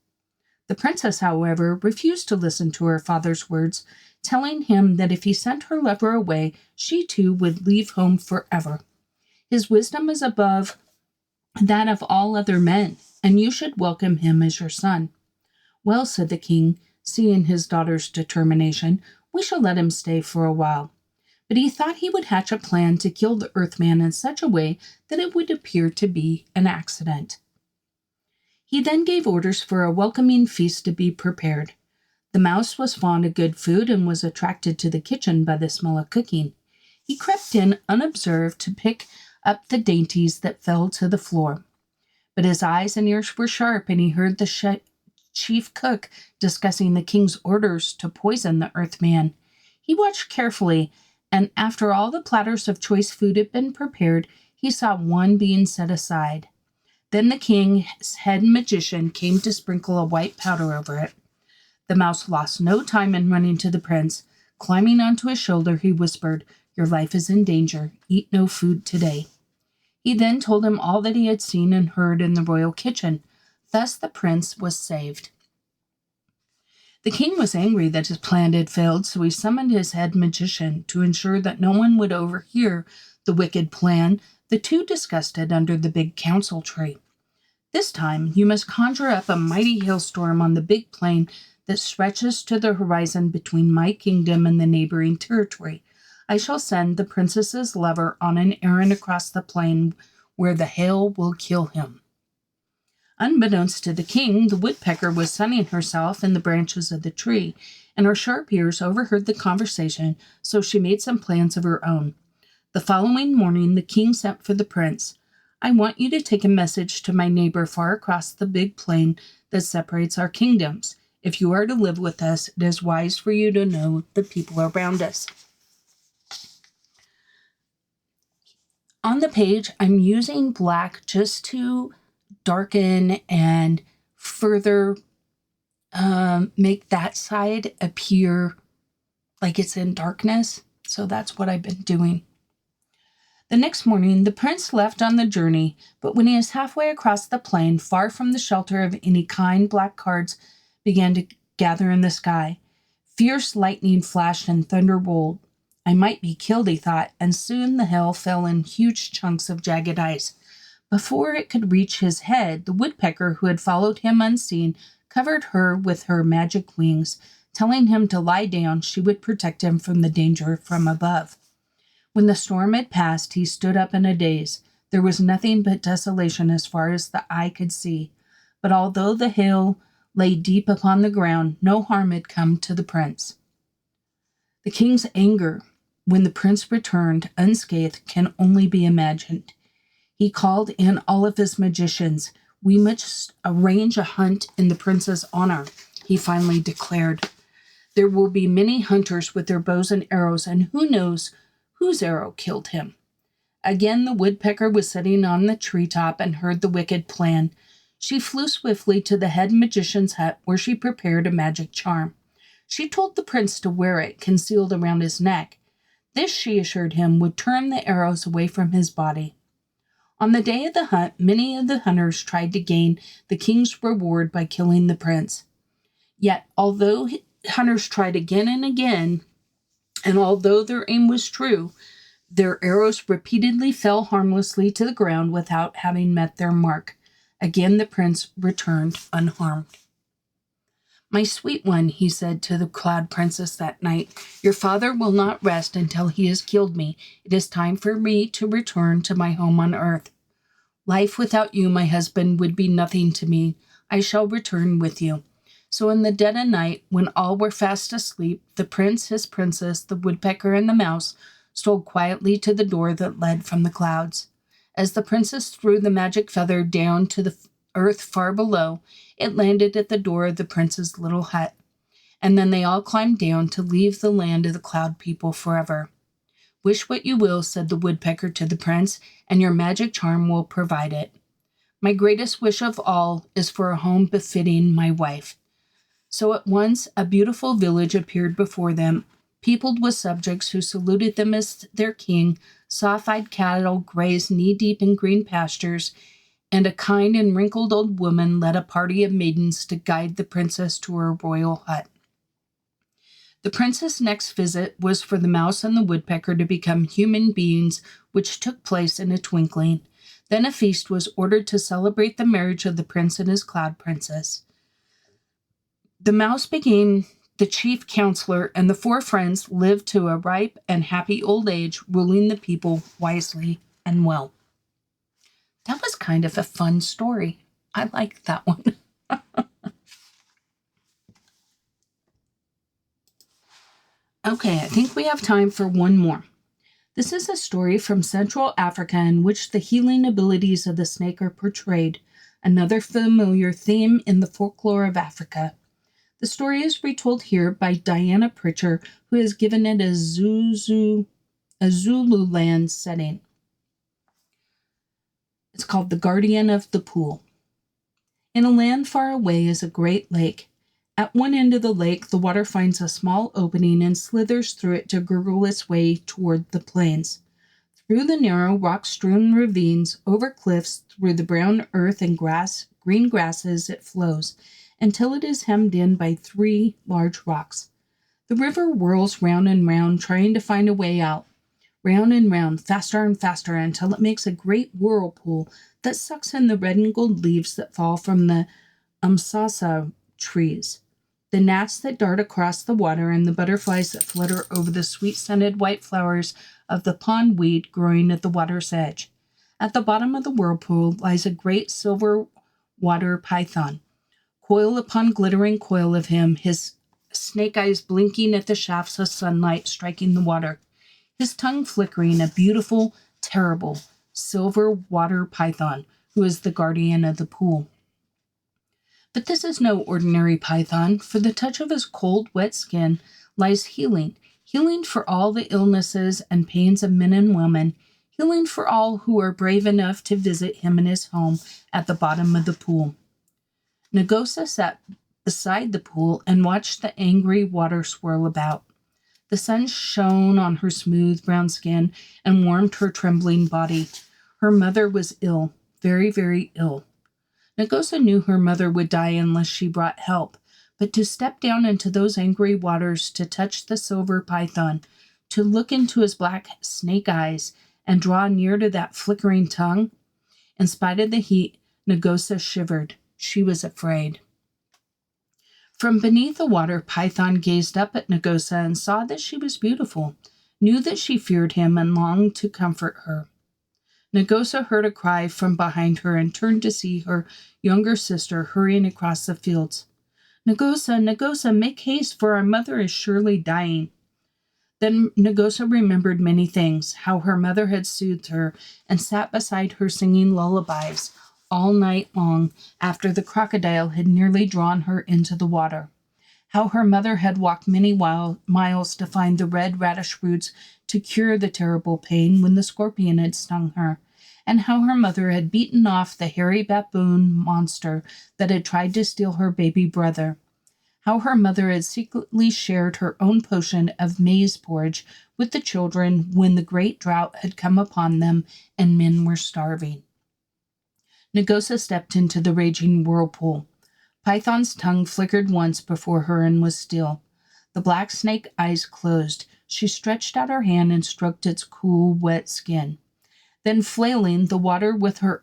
The princess, however, refused to listen to her father's words, telling him that if he sent her lover away, she too would leave home forever. His wisdom is above that of all other men, and you should welcome him as your son. Well, said the king, seeing his daughter's determination, we shall let him stay for a while. But he thought he would hatch a plan to kill the Earthman in such a way that it would appear to be an accident. He then gave orders for a welcoming feast to be prepared. The mouse was fond of good food and was attracted to the kitchen by the smell of cooking. He crept in unobserved to pick up the dainties that fell to the floor. But his eyes and ears were sharp, and he heard the chief cook discussing the king's orders to poison the Earthman. He watched carefully, and after all the platters of choice food had been prepared, he saw one being set aside. Then the king's head magician came to sprinkle a white powder over it. The mouse lost no time in running to the prince. Climbing onto his shoulder, he whispered, Your life is in danger. Eat no food today. He then told him all that he had seen and heard in the royal kitchen. Thus the prince was saved. The king was angry that his plan had failed, so he summoned his head magician to ensure that no one would overhear the wicked plan. The two discussed it under the big council tree. This time, you must conjure up a mighty hailstorm on the big plain that stretches to the horizon between my kingdom and the neighboring territory. I shall send the princess's lover on an errand across the plain where the hail will kill him. Unbeknownst to the king, the woodpecker was sunning herself in the branches of the tree, and her sharp ears overheard the conversation, so she made some plans of her own. The following morning, the king sent for the prince. I want you to take a message to my neighbor far across the big plain that separates our kingdoms. If you are to live with us, it is wise for you to know the people around us. On the page, I'm using black just to darken and further make that side appear like it's in darkness. So that's what I've been doing. The next morning, the prince left on the journey, but when he was halfway across the plain, far from the shelter of any kind, black clouds began to gather in the sky. Fierce lightning flashed and thunder rolled. I might be killed, he thought, and soon the hail fell in huge chunks of jagged ice. Before it could reach his head, the woodpecker, who had followed him unseen, covered her with her magic wings, telling him to lie down. She would protect him from the danger from above. When the storm had passed, he stood up in a daze. There was nothing but desolation as far as the eye could see. But although the hail lay deep upon the ground, no harm had come to the prince. The king's anger when the prince returned unscathed can only be imagined. He called in all of his magicians. We must arrange a hunt in the prince's honor, he finally declared. There will be many hunters with their bows and arrows, and who knows whose arrow killed him. Again the woodpecker was sitting on the treetop and heard the wicked plan. She flew swiftly to the head magician's hut, where she prepared a magic charm. She told the prince to wear it concealed around his neck. This, she assured him, would turn the arrows away from his body. On the day of the hunt, many of the hunters tried to gain the king's reward by killing the prince. Yet, although hunters tried again and again, and although their aim was true, their arrows repeatedly fell harmlessly to the ground without having met their mark. Again the prince returned unharmed. My sweet one, he said to the cloud princess that night, your father will not rest until he has killed me. It is time for me to return to my home on earth. Life without you, my husband, would be nothing to me. I shall return with you. So in the dead of night, when all were fast asleep, the prince, his princess, the woodpecker, and the mouse stole quietly to the door that led from the clouds. As the princess threw the magic feather down to the earth far below, it landed at the door of the prince's little hut. And then they all climbed down to leave the land of the cloud people forever. Wish what you will, said the woodpecker to the prince, and your magic charm will provide it. My greatest wish of all is for a home befitting my wife. So at once a beautiful village appeared before them, peopled with subjects who saluted them as their king. Soft-eyed cattle grazed knee-deep in green pastures, and a kind and wrinkled old woman led a party of maidens to guide the princess to her royal hut. The prince's next visit was for the mouse and the woodpecker to become human beings, which took place in a twinkling. Then a feast was ordered to celebrate the marriage of the prince and his cloud princess. The mouse became the chief counselor, and the four friends lived to a ripe and happy old age, ruling the people wisely and well. That was kind of a fun story. I liked that one. Okay, I think we have time for one more. This is a story from Central Africa in which the healing abilities of the snake are portrayed, another familiar theme in the folklore of Africa. The story is retold here by Diana Pritchard, who has given it a Zululand setting. It's called The Guardian of the Pool. In a land far away is a great lake. At one end of the lake, the water finds a small opening and slithers through it to gurgle its way toward the plains. Through the narrow, rock-strewn ravines, over cliffs, through the brown earth and green grasses it flows, until it is hemmed in by 3 large rocks. The river whirls round and round, trying to find a way out. Round and round, faster and faster, until it makes a great whirlpool that sucks in the red and gold leaves that fall from the umsasa trees, the gnats that dart across the water, and the butterflies that flutter over the sweet-scented white flowers of the pondweed growing at the water's edge. At the bottom of the whirlpool lies a great silver water python. Coil upon glittering coil of him, his snake eyes blinking at the shafts of sunlight striking the water, his tongue flickering, a beautiful, terrible, silver water python, who is the guardian of the pool. But this is no ordinary python. For the touch of his cold, wet skin lies healing for all the illnesses and pains of men and women, healing for all who are brave enough to visit him in his home at the bottom of the pool. Nagosa sat beside the pool and watched the angry water swirl about. The sun shone on her smooth brown skin and warmed her trembling body. Her mother was ill, very, very ill. Nagosa knew her mother would die unless she brought help, but to step down into those angry waters, to touch the silver python, to look into his black snake eyes and draw near to that flickering tongue, in spite of the heat, Nagosa shivered. She was afraid. From beneath the water, Python gazed up at Nagosa and saw that she was beautiful, knew that she feared him, and longed to comfort her. Nagosa heard a cry from behind her and turned to see her younger sister hurrying across the fields. Nagosa, Nagosa, make haste, for our mother is surely dying. Then Nagosa remembered many things, how her mother had soothed her and sat beside her singing lullabies all night long after the crocodile had nearly drawn her into the water, how her mother had walked many miles to find the red radish roots to cure the terrible pain when the scorpion had stung her, and how her mother had beaten off the hairy baboon monster that had tried to steal her baby brother, how her mother had secretly shared her own potion of maize porridge with the children when the great drought had come upon them and men were starving. Nagosa stepped into the raging whirlpool. Python's tongue flickered once before her and was still. The black snake eyes closed. She stretched out her hand and stroked its cool, wet skin. Then flailing the water with her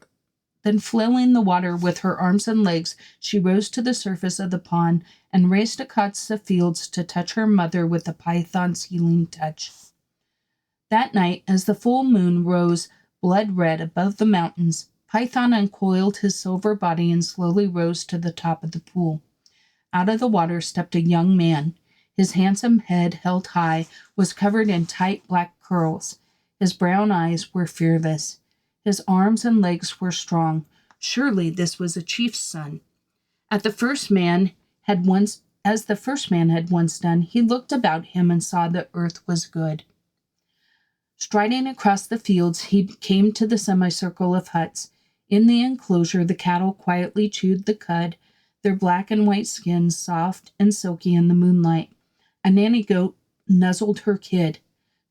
arms and legs, she rose to the surface of the pond and raced across the fields to touch her mother with the python's healing touch. That night, as the full moon rose blood red above the mountains, Python uncoiled his silver body and slowly rose to the top of the pool. Out of the water stepped a young man. His handsome head, held high, was covered in tight black curls. His brown eyes were fearless. His arms and legs were strong. Surely this was a chief's son. As the first man had once done, he looked about him and saw the earth was good. Striding across the fields, he came to the semicircle of huts. In the enclosure, the cattle quietly chewed the cud, their black and white skins soft and silky in the moonlight. A nanny goat nuzzled her kid.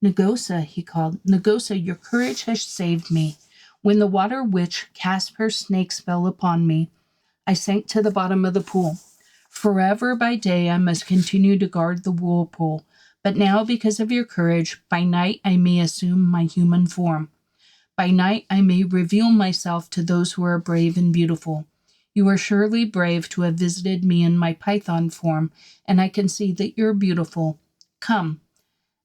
Nagosa, he called. Nagosa, your courage has saved me. When the water witch cast her snake spell upon me, I sank to the bottom of the pool. Forever by day I must continue to guard the whirlpool, but now because of your courage, by night I may assume my human form. By night I may reveal myself to those who are brave and beautiful. You are surely brave to have visited me in my python form, and I can see that you're beautiful. Come.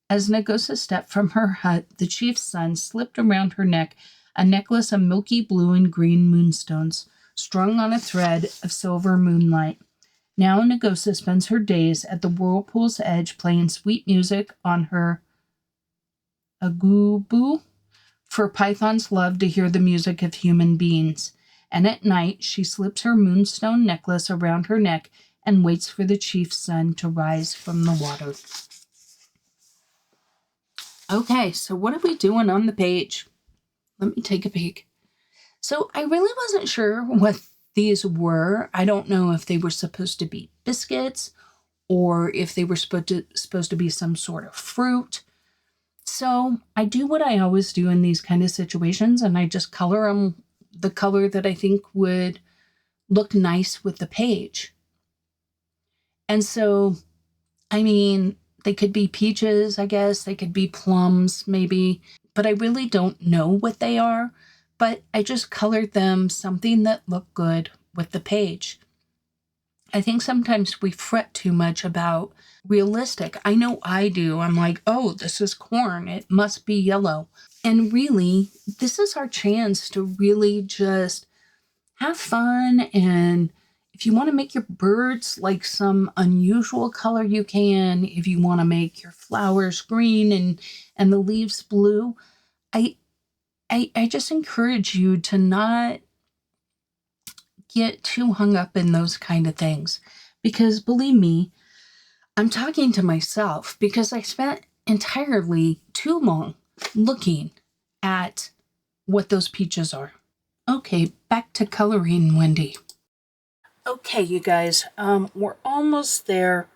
As Nagosa stepped from her hut, the chief's son slipped around her neck a necklace of milky blue and green moonstones, strung on a thread of silver moonlight. Now Nagosa spends her days at the whirlpool's edge playing sweet music on her agubu, for pythons love to hear the music of human beings. And at night she slips her moonstone necklace around her neck and waits for the chief's son to rise from the water. Okay, so what are we doing on the page? Let me take a peek. So I really wasn't sure what these were. I don't know if they were supposed to be biscuits or if they were supposed to be some sort of fruit. So I do what I always do in these kind of situations, and I just color them the color that I think would look nice with the page. And so, I mean, they could be peaches, I guess. They could be plums, maybe. But I really don't know what they are. But I just colored them something that looked good with the page. I think sometimes we fret too much about realistic. I know I do. I'm like, oh, this is corn. It must be yellow. And really, this is our chance to really just have fun. And if you want to make your birds like some unusual color, you can. If you want to make your flowers green and the leaves blue, I just encourage you to not get too hung up in those kind of things. Because believe me, I'm talking to myself because I spent entirely too long looking at what those peaches are. Okay, back to coloring, Wendy. Okay, you guys, we're almost there.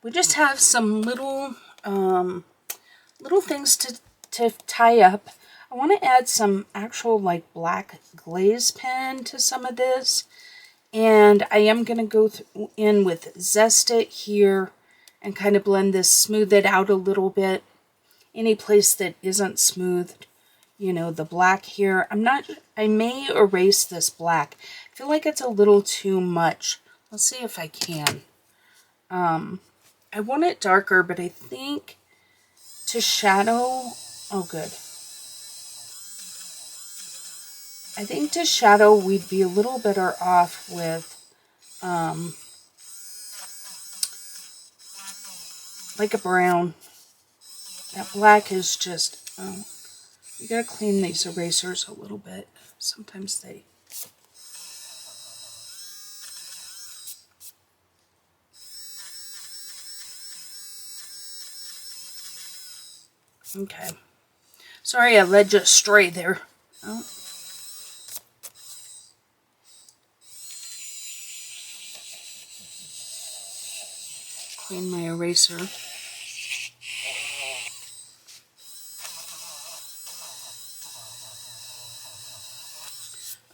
We just have some little little things to tie up. I want to add some actual like black glaze pen to some of this. And I am going to go in with Zest It here and kind of blend this, smooth it out a little bit. Any place that isn't smoothed, you know, the black here. I may erase this black. I feel like it's a little too much. Let's see if I can. I want it darker, but I think to shadow, oh good. I think to shadow we'd be a little better off with like a brown. That black is just, you gotta clean these erasers a little bit. Sometimes they... Okay. Sorry I led you astray there. Oh. Clean my eraser.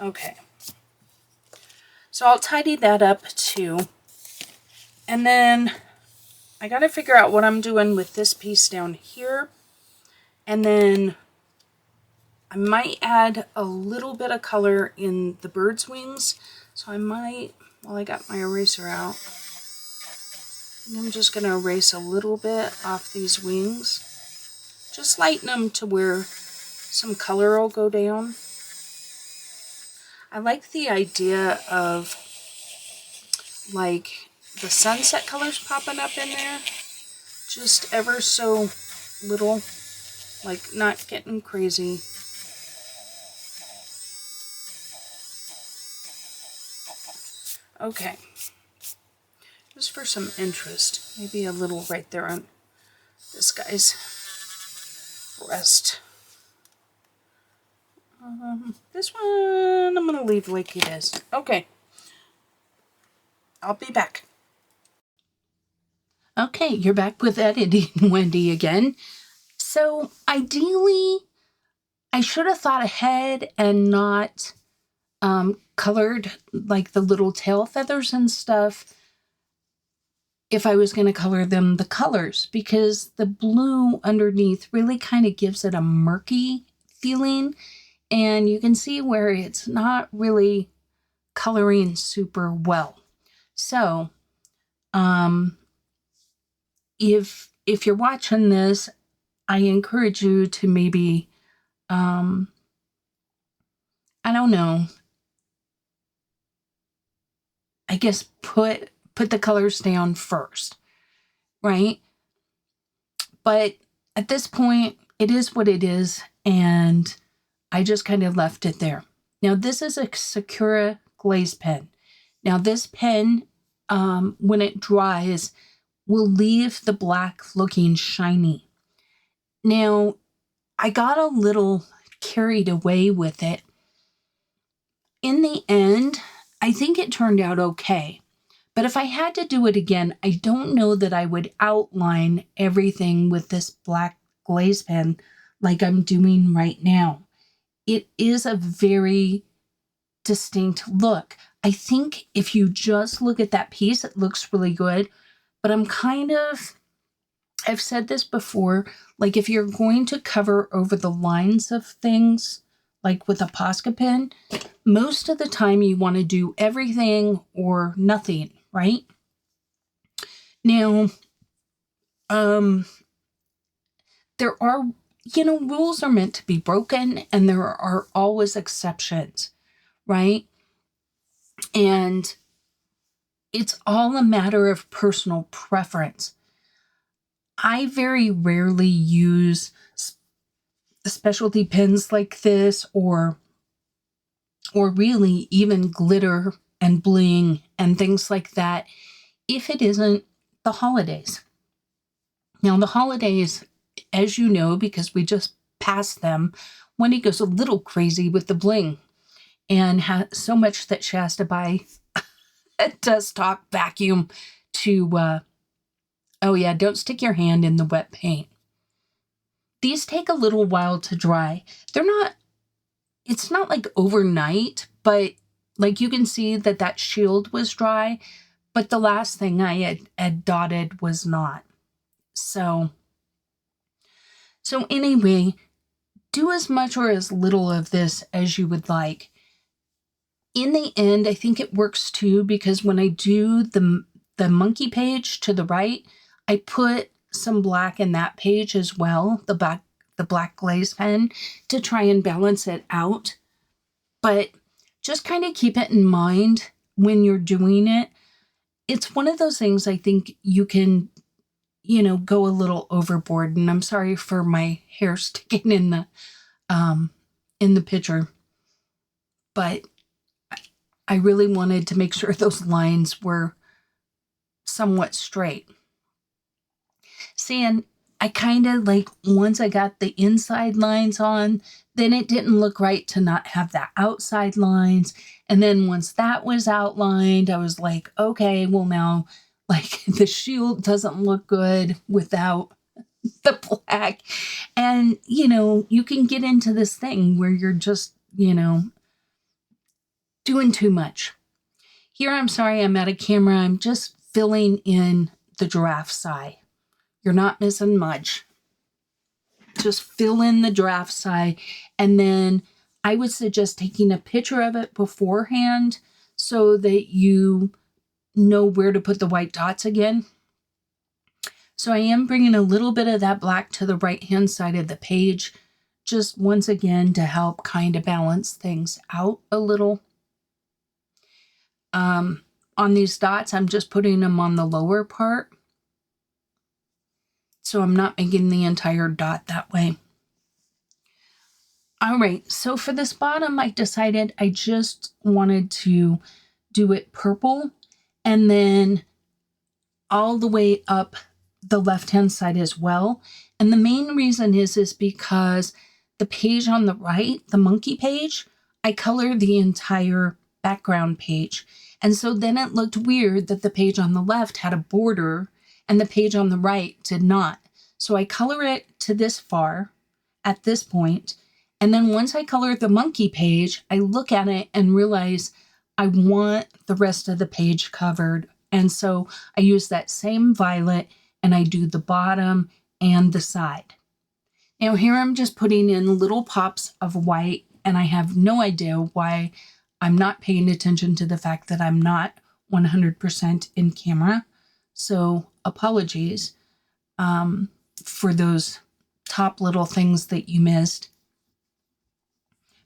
Okay. So I'll tidy that up too. And then I gotta figure out what I'm doing with this piece down here. And then I might add a little bit of color in the bird's wings. So I might, while I got my eraser out, I'm just going to erase a little bit off these wings. Just lighten them to where some color will go down. I like the idea of like the sunset colors popping up in there. Just ever so little, like not getting crazy. Okay. Just for some interest, maybe a little right there on this guy's breast. This one I'm going to leave like it is. Okay. I'll be back. Okay, you're back with editing, Wendy, again. So ideally, I should have thought ahead and not colored like the little tail feathers and stuff if I was going to color them the colors, because the blue underneath really kind of gives it a murky feeling, and you can see where it's not really coloring super well. So if you're watching this, I encourage you to maybe I don't know, I guess put the colors down first, right? But at this point, it is what it is, and I just kind of left it there. Now, this is a Sakura glaze pen. Now, this pen, when it dries, will leave the black looking shiny. Now, I got a little carried away with it. In the end, I think it turned out okay. But if I had to do it again, I don't know that I would outline everything with this black glaze pen like I'm doing right now. It is a very distinct look. I think if you just look at that piece, it looks really good. But I've said this before, like if you're going to cover over the lines of things, like with a Posca pen, most of the time you want to do everything or nothing, right? Now, there are, rules are meant to be broken, and there are always exceptions, right? And it's all a matter of personal preference. I very rarely use specialty pens like this, or really even glitter and bling and things like that, if it isn't the holidays. Now, the holidays, as you know, because we just passed them, Wendy goes a little crazy with the bling and has so much that she has to buy a desktop vacuum to Oh yeah, don't stick your hand in the wet paint. These take a little while to dry. It's not like overnight, but like you can see that shield was dry, but the last thing I had dotted was not. So anyway, do as much or as little of this as you would like. In the end, I think it works too, because when I do the monkey page to the right, I put some black in that page as well, the black glaze pen, to try and balance it out. But just kind of keep it in mind when you're doing it. It's one of those things I think you can, go a little overboard. And I'm sorry for my hair sticking in the picture, but I really wanted to make sure those lines were somewhat straight. See, and I kind of like, once I got the inside lines on, then it didn't look right to not have the outside lines. And then once that was outlined, I was like, okay, well now, like, the shield doesn't look good without the black. And, you can get into this thing where you're just, doing too much. Here, I'm sorry, I'm out of camera. I'm just filling in the giraffe's eye. You're not missing much. Just fill in the giraffe's eye, and then I would suggest taking a picture of it beforehand so that you know where to put the white dots again. So I am bringing a little bit of that black to the right-hand side of the page, just once again to help kind of balance things out a little. On these dots, I'm just putting them on the lower part, so I'm not making the entire dot that way. All right, so for this bottom, I decided I just wanted to do it purple, and then all the way up the left-hand side as well. And the main reason is because the page on the right, the monkey page, I colored the entire background page. And so then it looked weird that the page on the left had a border and the page on the right did not. So I color it to this far at this point. And then once I color the monkey page, I look at it and realize I want the rest of the page covered. And so I use that same violet and I do the bottom and the side. Now here I'm just putting in little pops of white, and I have no idea why I'm not paying attention to the fact that I'm not 100% in camera. So apologies for those top little things that you missed.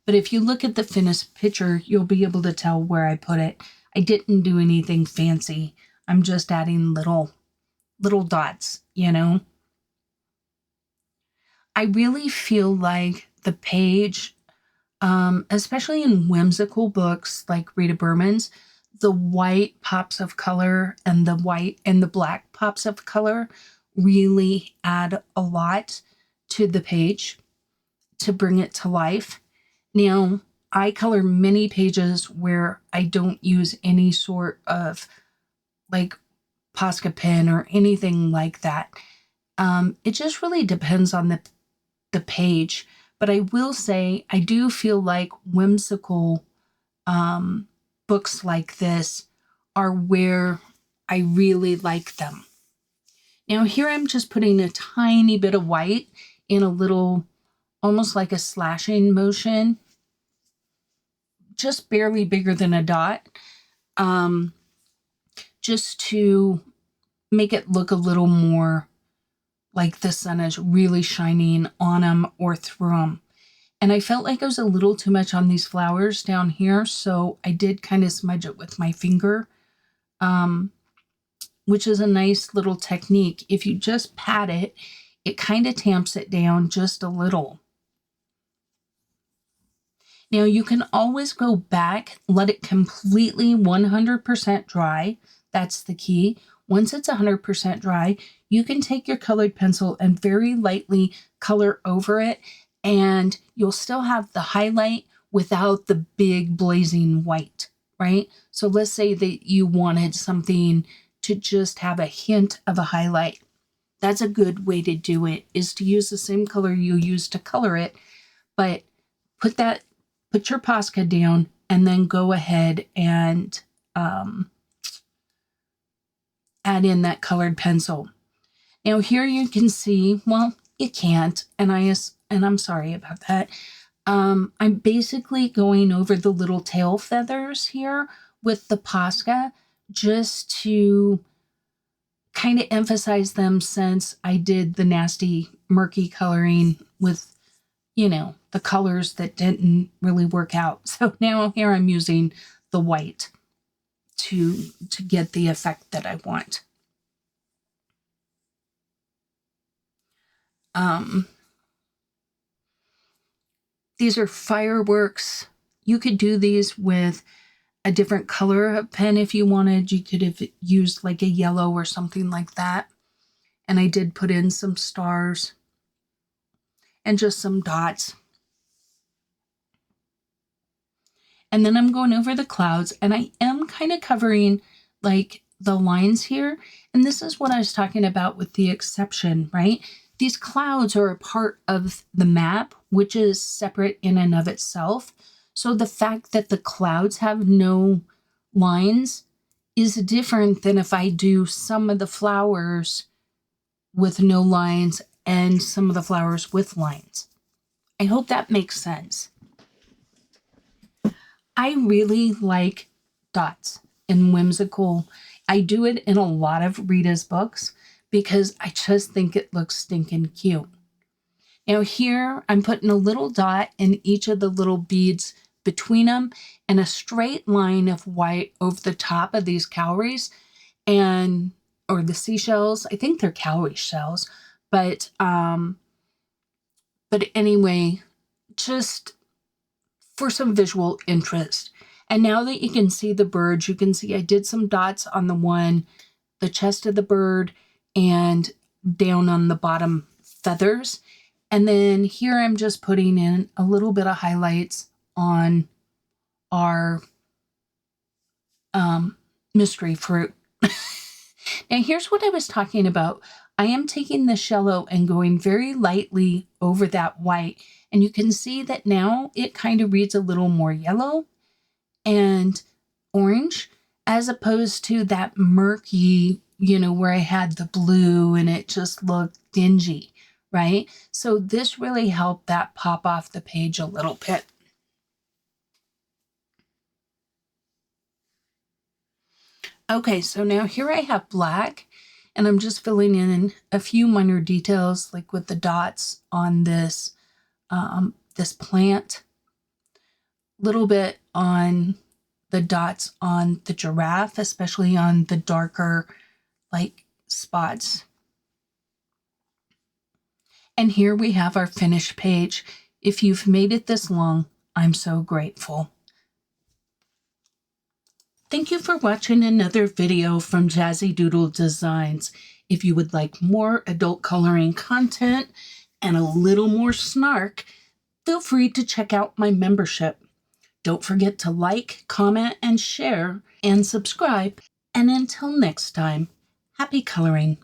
But if you look at the finished picture, you'll be able to tell where I put it. I didn't do anything fancy. I'm just adding little dots, I really feel like the page, especially in whimsical books like Rita Berman's, the white pops of color and the white and the black pops of color really add a lot to the page to bring it to life. Now, I color many pages where I don't use any sort of like Posca pen or anything like that. It just really depends on the page. But I will say I do feel like whimsical books like this are where I really like them. Now here I'm just putting a tiny bit of white in a little, almost like a slashing motion, just barely bigger than a dot, just to make it look a little more like the sun is really shining on them or through them. And I felt like it was a little too much on these flowers down here, so I did kind of smudge it with my finger, which is a nice little technique. If you just pat it, it kind of tamps it down just a little. Now you can always go back, let it completely 100% dry. That's the key. Once it's 100% dry, you can take your colored pencil and very lightly color over it, and you'll still have the highlight without the big blazing white, right? So let's say that you wanted something to just have a hint of a highlight. That's a good way to do it, is to use the same color you use to color it, but put your Posca down and then go ahead and add in that colored pencil. Now here you can see, well, you can't, and I'm sorry about that. I'm basically going over the little tail feathers here with the Posca just to kind of emphasize them, since I did the nasty murky coloring with, you know, the colors that didn't really work out. So now here I'm using the white to get the effect that I want. These are fireworks. You could do these with a different color of pen if you wanted. You could have used like a yellow or something like that. And I did put in some stars and just some dots. And then I'm going over the clouds, and I am kind of covering like the lines here. And this is what I was talking about with the exception, right? These clouds are a part of the map, which is separate in and of itself. So the fact that the clouds have no lines is different than if I do some of the flowers with no lines and some of the flowers with lines. I hope that makes sense. I really like dots and whimsical. I do it in a lot of Rita's books because I just think it looks stinking cute. Now here I'm putting a little dot in each of the little beads between them and a straight line of white over the top of these cowries or the seashells. I think they're cowrie shells, but anyway, just for some visual interest. And now that you can see the birds, you can see I did some dots on the chest of the bird and down on the bottom feathers. And then here I'm just putting in a little bit of highlights on our mystery fruit. Now here's what I was talking about. I am taking the shallow and going very lightly over that white. And you can see that now it kind of reads a little more yellow and orange, as opposed to that murky, you know, where I had the blue and it just looked dingy, right? So this really helped that pop off the page a little bit. Okay, so now here I have black, and I'm just filling in a few minor details, like with the dots on this this plant, little bit on the dots on the giraffe, especially on the darker like spots. And here we have our finished page. If you've made it this long, I'm so grateful. Thank you for watching another video from Jazzydoodledesigns. If you would like more adult coloring content and a little more snark, feel free to check out my membership. Don't forget to like, comment, and share, and subscribe. And until next time, happy coloring.